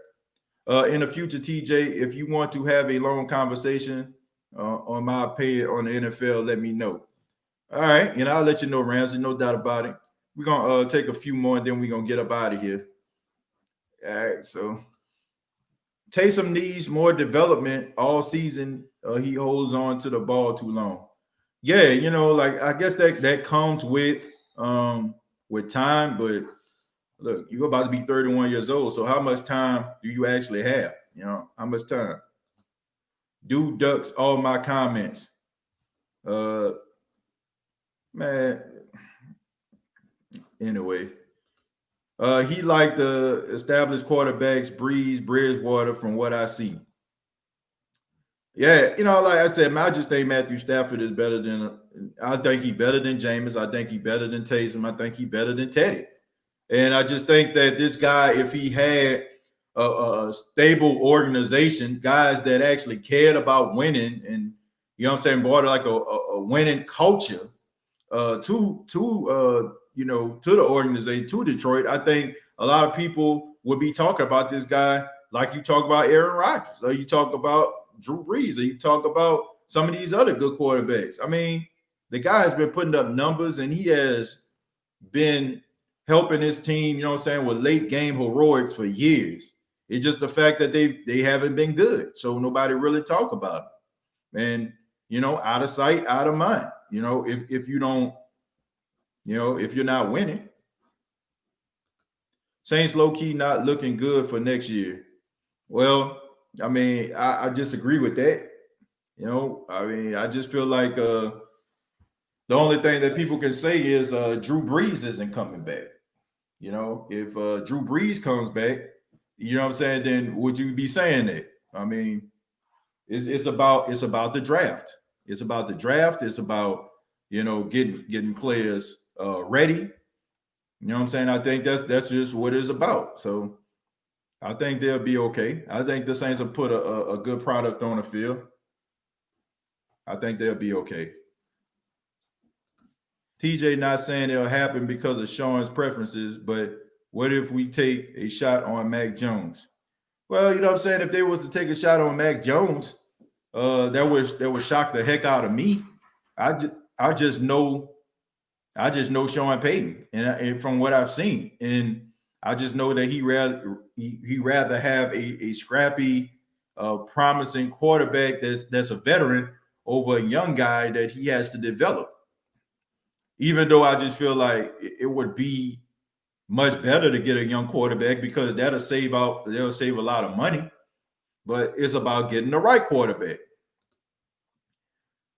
In the future, TJ, if you want to have a long conversation on my opinion on the NFL, let me know. All right. I'll let you know, Ramsey. No doubt about it. We're going to take a few more and then we're going to get up out of here. All right. So Taysom needs more development all season. He holds on to the ball too long. Yeah, like I guess that comes with time, but look, you're about to be 31 years old. So how much time do you actually have? How much time? Dude ducks all my comments. Man. Anyway. He liked the established quarterbacks, Brees, Bridgewater, from what I see. Yeah, like I said, I just think Matthew Stafford is better than. I think he's better than Jameis. I think he's better than Taysom. I think he's better than Teddy. And I just think that this guy, if he had a stable organization, guys that actually cared about winning, and brought like a winning culture to the organization, to Detroit, I think a lot of people would be talking about this guy like you talk about Aaron Rodgers, or you talk about Drew Brees, or you talk about some of these other good quarterbacks. I mean, the guy has been putting up numbers, and he has been helping his team, with late game heroics for years. It's just the fact that they haven't been good, so nobody really talk about it. And out of sight, out of mind. If you don't, if you're not winning. Saints low-key not looking good for next year. Well, I mean, I disagree with that. I just feel like the only thing that people can say is Drew Brees isn't coming back. If Drew Brees comes back, then would you be saying that? I mean, it's about the draft. It's about the draft. It's about getting players ready. I think that's just what it's about. So I think they'll be okay. I think the Saints will put a good product on the field. I think they'll be okay. TJ not saying it'll happen because of Sean's preferences, but what if we take a shot on Mac Jones? Well, if they was to take a shot on Mac Jones, that would shock the heck out of me. I just know Sean Payton, and from what I've seen, and I just know that he rather have a scrappy, promising quarterback that's a veteran over a young guy that he has to develop. Even though I just feel like it would be much better to get a young quarterback because they'll save a lot of money, but it's about getting the right quarterback.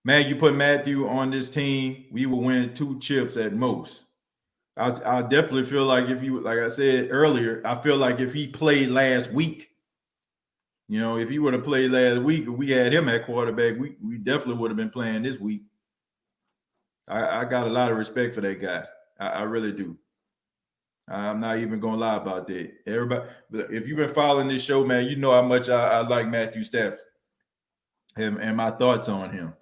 Man, you put Matthew on this team, we will win 2 chips at most. I definitely feel like like I said earlier, I feel like if he played last week, if he would have played last week, if we had him at quarterback, we definitely would have been playing this week. I got a lot of respect for that guy. I really do. I'm not even gonna lie about that. Everybody, if you've been following this show, man, you know how much I like Matthew Stafford and my thoughts on him.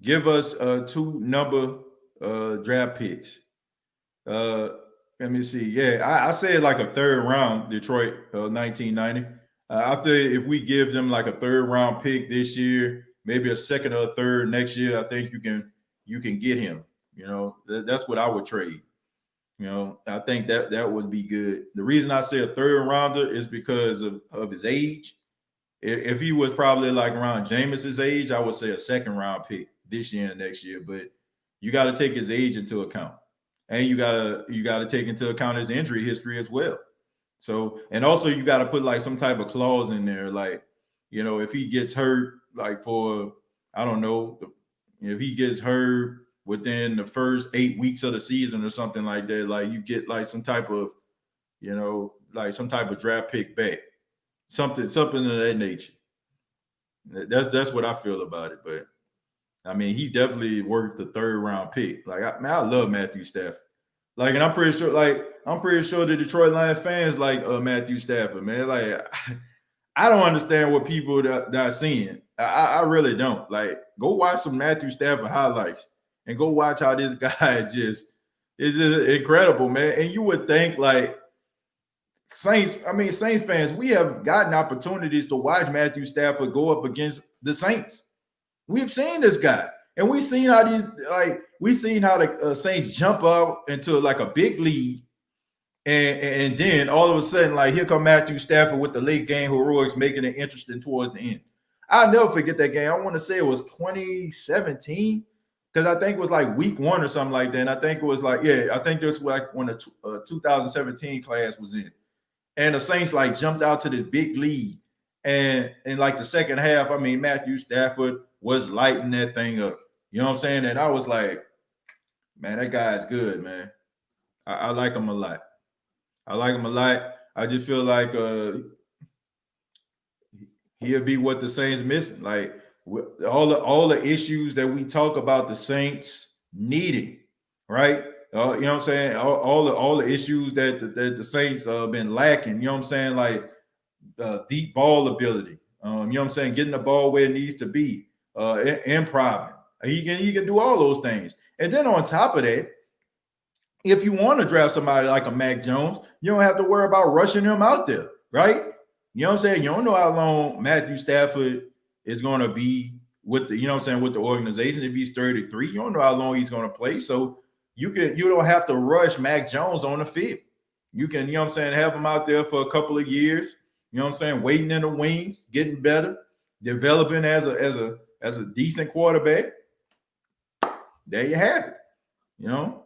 Give us 2 number draft picks. Let me see. Yeah, I said like a 3rd round, Detroit, 1990. After if we give them like a 3rd round pick this year, maybe a 2nd or a 3rd next year, I think you can get him. That's what I would trade. I think that would be good. The reason I say a 3rd rounder is because of his age. If he was probably like around Jameis's age, I would say a 2nd round pick this year and next year. But you got to take his age into account, and you gotta take into account his injury history as well. So, and also you got to put like some type of clause in there, like You know, if he gets hurt, like for, I don't know, if he gets hurt within the first 8 weeks of the season or something like that, like you get like some type of, you know, like some type of draft pick back, something of that nature. That's what I feel about it. But I mean, he definitely worth the 3rd-round pick. Like, I love Matthew Stafford. Like, and I'm pretty sure the Detroit Lions fans like Matthew Stafford, man. Like, I don't understand what people that are seeing. I really don't. Like, go watch some Matthew Stafford highlights and go watch how this guy just is incredible, man. And you would think like Saints fans, we have gotten opportunities to watch Matthew Stafford go up against the Saints. We've seen this guy, and we've seen how the Saints jump up into like a big lead, and then all of a sudden, like, here come Matthew Stafford with the late game heroics, making it interesting towards the end. I'll never forget that game. I want to say it was 2017, because I think it was like week 1 or something like that. And I think it was like, I think this was like when the 2017 class was in. And the Saints like jumped out to this big lead. And in like the second half, I mean, Matthew Stafford was lighting that thing up. You know what I'm saying? And I was like, man, that guy's good, man. I like him a lot. I just feel like he'll be what the Saints missing. Like all the issues that we talk about the Saints needing, right? You know what I'm saying? All the issues that the Saints been lacking. You know what I'm saying? Like deep ball ability. You know what I'm saying? Getting the ball where it needs to be. Improving. He can do all those things. And then on top of that, if you want to draft somebody like a Mac Jones, you don't have to worry about rushing him out there, right? You know what I'm saying? You don't know how long Matthew Stafford is going to be with the, you know what I'm saying, with the organization. If he's 33, you don't know how long he's going to play. So you don't have to rush Mac Jones on the field. You can, you know what I'm saying, have him out there for a couple of years, you know what I'm saying, waiting in the wings, getting better, developing as a decent quarterback. There you have it. You know,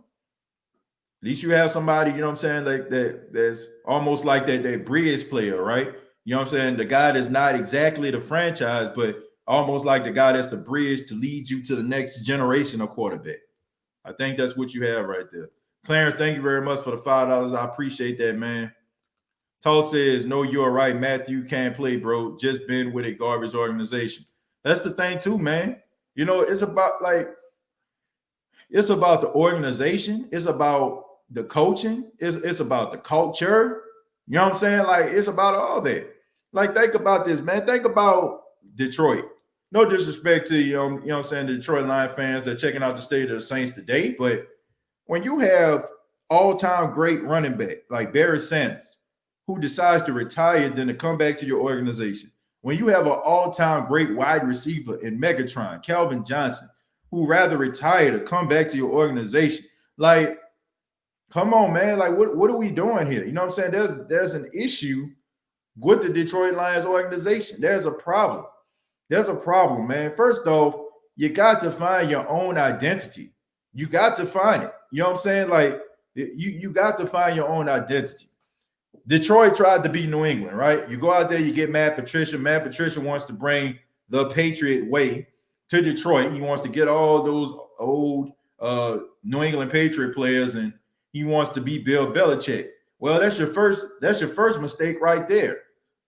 at least you have somebody, you know what I'm saying, like that's almost like that bridge player, right? You know what I'm saying? The guy that's not exactly the franchise, but almost like the guy that's the bridge to lead you to the next generation of quarterback. I think that's what you have right there. Clarence, thank you very much for the $5. I appreciate that, man. Tull says, no, you're right. Matthew can't play, bro. Just been with a garbage organization. That's the thing too, man. You know, it's about the organization. It's about the coaching. It's about the culture. You know what I'm saying? Like, it's about all that. Like, think about this, man. Think about Detroit. No disrespect to, you know what I'm saying, the Detroit Lions fans that are checking out the state of the Saints today, but when you have all-time great running back like Barry Sanders, who decides to retire then to come back to your organization, when you have an all-time great wide receiver in Megatron, Calvin Johnson, who rather retire to come back to your organization, like, come on, man. Like, what are we doing here? You know what I'm saying? There's an issue with the Detroit Lions organization. There's a problem. There's a problem, man. First off, you got to find your own identity. You got to find it. You know what I'm saying? Like, you got to find your own identity. Detroit tried to beat New England, right? You go out there, you get Matt Patricia. Matt Patricia wants to bring the Patriot way to Detroit. He wants to get all those old New England Patriot players, and he wants to be Bill Belichick. Well, that's your first mistake right there.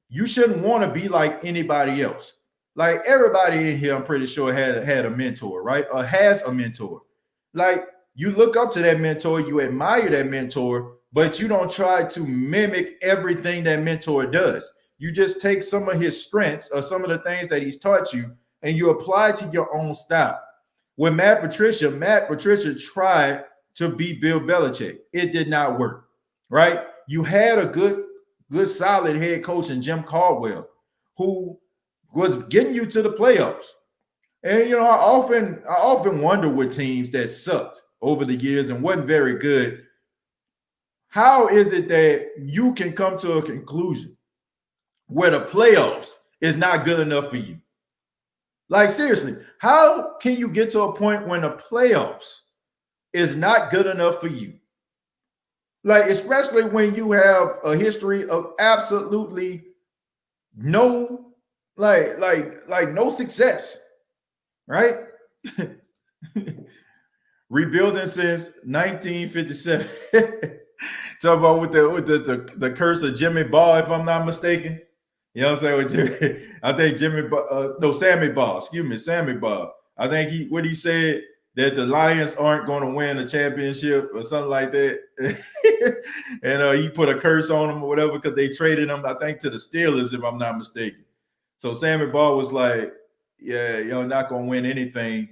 You shouldn't want to be like anybody else. Like, everybody in here, I'm pretty sure had a mentor, right? Or has a mentor. Like, you look up to that mentor, you admire that mentor, but you don't try to mimic everything that mentor does. You just take some of his strengths or some of the things that he's taught you, and you apply it to your own style. With Matt Patricia tried to be Bill Belichick. It did not work, right? You had a good, solid head coach in Jim Caldwell, who was getting you to the playoffs. And, you know, I often wonder with teams that sucked over the years and wasn't very good, how is it that you can come to a conclusion where the playoffs is not good enough for you? Like, seriously, how can you get to a point when the playoffs is not good enough for you? Like, especially when you have a history of absolutely no Like no success, right? Rebuilding since 1957. Talk about with the curse of Jimmy Ball, if I'm not mistaken. You know what I'm saying? With Jimmy, I think Sammy Ball. Excuse me, Sammy Ball. I think he said that the Lions aren't going to win a championship or something like that, and he put a curse on them or whatever because they traded him, I think, to the Steelers, if I'm not mistaken. So Sammy Ball was like, "Yeah, y'all not going to win anything."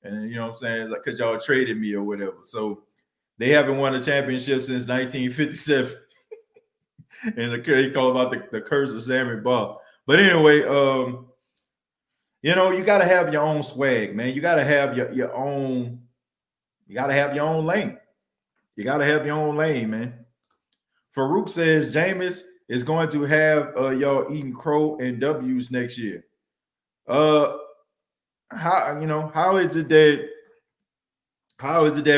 And you know what I'm saying? Like, because y'all traded me or whatever. So they haven't won a championship since 1957. And he called about the curse of Sammy Ball. But anyway, you got to have your own swag, man. You got to have your own, you got to have your own lane. You got to have your own lane, man. Farouk says Jameis is going to have y'all eating crow and W's next year. How is it that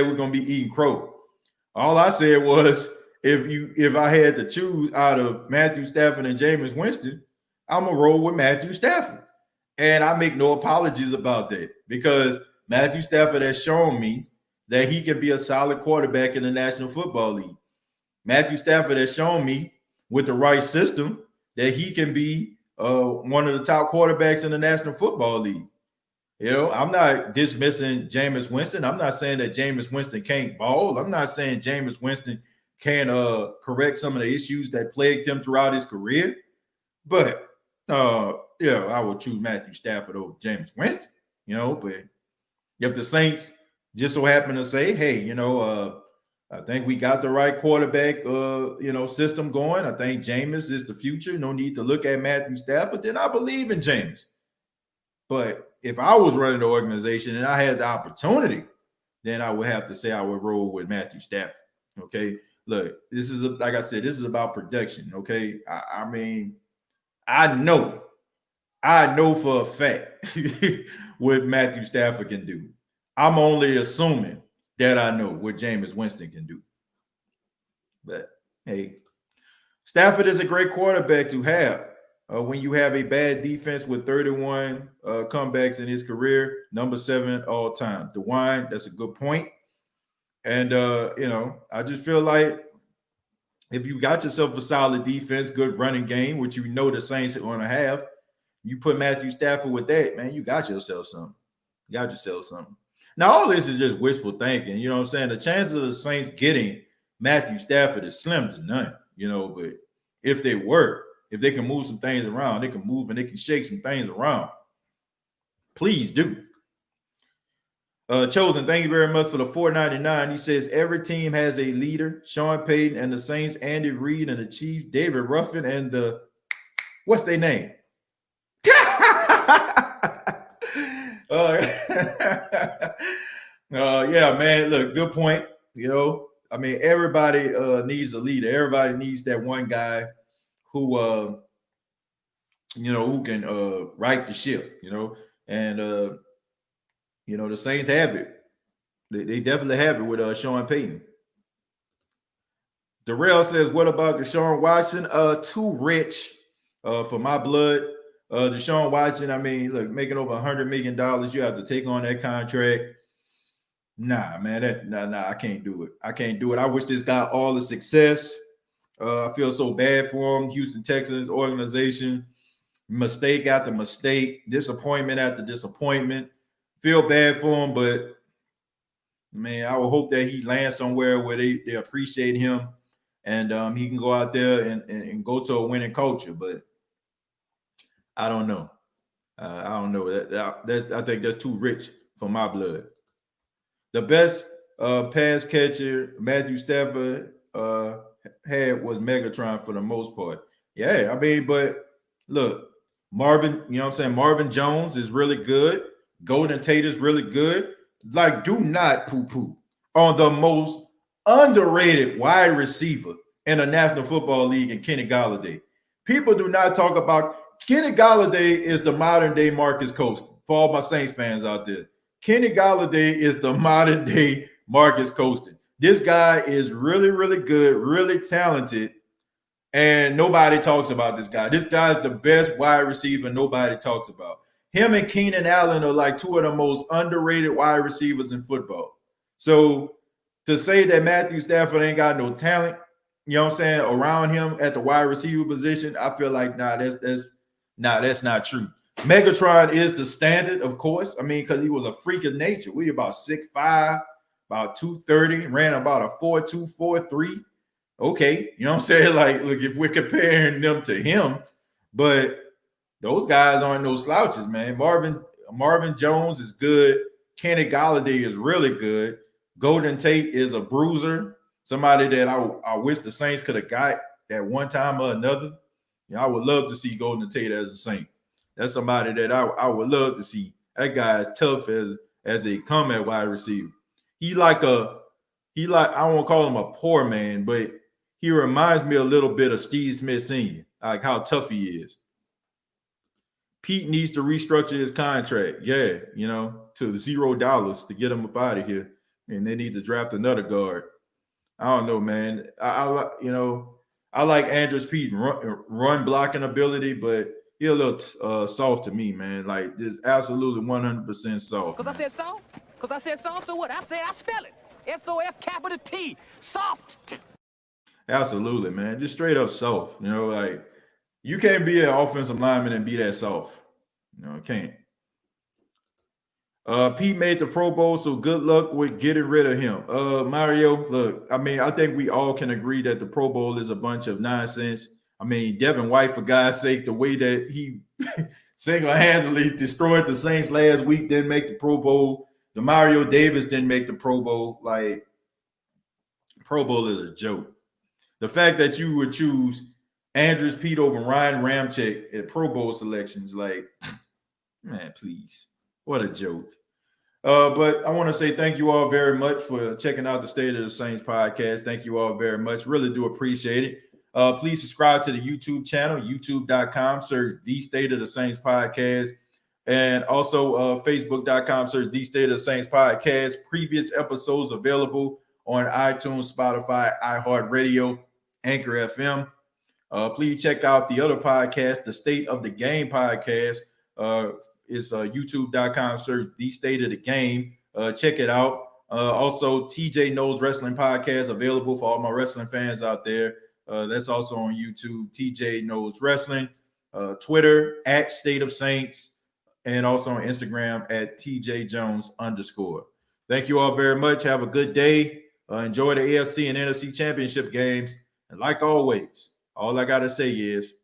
we're gonna be eating crow? All I said was if I had to choose out of Matthew Stafford and Jameis Winston, I'm gonna roll with Matthew Stafford. And I make no apologies about that because Matthew Stafford has shown me that he can be a solid quarterback in the National Football League. Matthew Stafford has shown me with the right system that he can be one of the top quarterbacks in the National Football League. I'm not dismissing Jameis Winston. I'm not saying that Jameis Winston can't ball. I'm not saying Jameis Winston can't correct some of the issues that plagued him throughout his career. But, I would choose Matthew Stafford over Jameis Winston, But if the Saints just so happen to say, hey, I think we got the right quarterback, system going. I think Jameis is the future. No need to look at Matthew Stafford. Then I believe in Jameis. But if I was running the organization and I had the opportunity, then I would have to say I would roll with Matthew Stafford. Okay. Look, like I said, this is about production. Okay. I mean, I know for a fact what Matthew Stafford can do. I'm only assuming that I know what Jameis Winston can do. But hey, Stafford is a great quarterback to have. When you have a bad defense with 31 comebacks in his career, number 7 all time. DeWine, that's a good point. And, I just feel like if you got yourself a solid defense, good running game, which the Saints are going to have, you put Matthew Stafford with that, man, you got yourself something. Now, all this is just wishful thinking. You know what I'm saying? The chances of the Saints getting Matthew Stafford is slim to none, but if they can move some things around, they can move and they can shake some things around. Please do. Chosen, thank you very much for the $4.99. He says every team has a leader. Sean Payton and the Saints, Andy Reid and the Chiefs, David Ruffin and what's their name? Yeah, man. Look, good point. I mean, everybody needs a leader. Everybody needs that one guy who who can right the ship, and the Saints have it. They definitely have it with Sean Payton. Darrell says, what about Deshaun Watson? Too rich for my blood. Deshaun Watson, I mean, look, making over $100 million, you have to take on that contract. Nah, man, I can't do it. I wish this guy all the success. I feel so bad for him. Houston Texans organization, mistake after mistake, disappointment after disappointment. Feel bad for him, but man, I would hope that he lands somewhere where they appreciate him and he can go out there and go to a winning culture. But I don't know. I don't know. I think that's too rich for my blood. The best pass catcher Matthew Stafford had was Megatron for the most part. Yeah, I mean, but look, Marvin, Marvin Jones is really good. Golden Tate is really good. Like, do not poo-poo on the most underrated wide receiver in the National Football League in Kenny Golladay. People do not talk about Kenny Golladay is the modern day Marcus Coaston. For all my Saints fans out there, Kenny Golladay is the modern day Marcus Coaston. This guy is really, really good, really talented, And nobody talks about this guy. This guy's the best wide receiver nobody talks about. Him and Keenan Allen are like two of the most underrated wide receivers in football. So to say that Matthew Stafford ain't got no talent, you know what I'm saying, around him at the wide receiver position, I feel like that's not true. Megatron is the standard, of course. I mean, because he was a freak of nature. We about 6'5", about 230, ran about a 4.2, 4.3. Okay, you know what I'm saying? Like, look, if we're comparing them to him, but those guys aren't no slouches, man. Marvin Jones is good. Kenny Golladay is really good. Golden Tate is a bruiser, somebody that I wish the Saints could have got at one time or another. You know, I would love to see Golden Tate as a Saint. That's somebody that I would love to see. That guy is tough as they come at wide receiver. I won't call him a poor man, but he reminds me a little bit of Steve Smith Sr., like how tough he is. Pete needs to restructure his contract. Yeah, you know, to $0 to get him up out of here. And they need to draft another guard. I don't know, man. I like Andrews Pete run blocking ability, but he's a little soft to me, man. Like, just absolutely 100% soft. Because I said soft? Because I said soft, so what? I spell it. S-O-F-T, soft. Absolutely, man. Just straight up soft. You know, like, you can't be an offensive lineman and be that soft. You know, can't. Pete made the Pro Bowl, so good luck with getting rid of him. Mario, look, I mean, I think we all can agree that the Pro Bowl is a bunch of nonsense. I mean, Devin White, for God's sake, the way that he single-handedly destroyed the Saints last week, didn't make the Pro Bowl. Demario Davis didn't make the Pro Bowl. Like, Pro Bowl is a joke. The fact that you would choose Andrews Pete over Ryan Ramczyk at Pro Bowl selections, like, man, please. What a joke. But I want to say thank you all very much for checking out the State of the Saints podcast. Thank you all very much. Really do appreciate it. Please subscribe to the YouTube channel, youtube.com, search The State of the Saints podcast. And also facebook.com, search The State of the Saints podcast. Previous episodes available on iTunes, Spotify, iHeartRadio, Anchor FM. Please check out the other podcast, the State of the Game podcast. It's youtube.com, search The State of the Game. Check it out. Also, TJ Knows Wrestling Podcast, available for all my wrestling fans out there. That's also on YouTube, TJ Knows Wrestling. Twitter, at State of Saints. And also on Instagram, at TJ Jones _. Thank you all very much. Have a good day. Enjoy the AFC and NFC championship games. And like always, all I got to say is,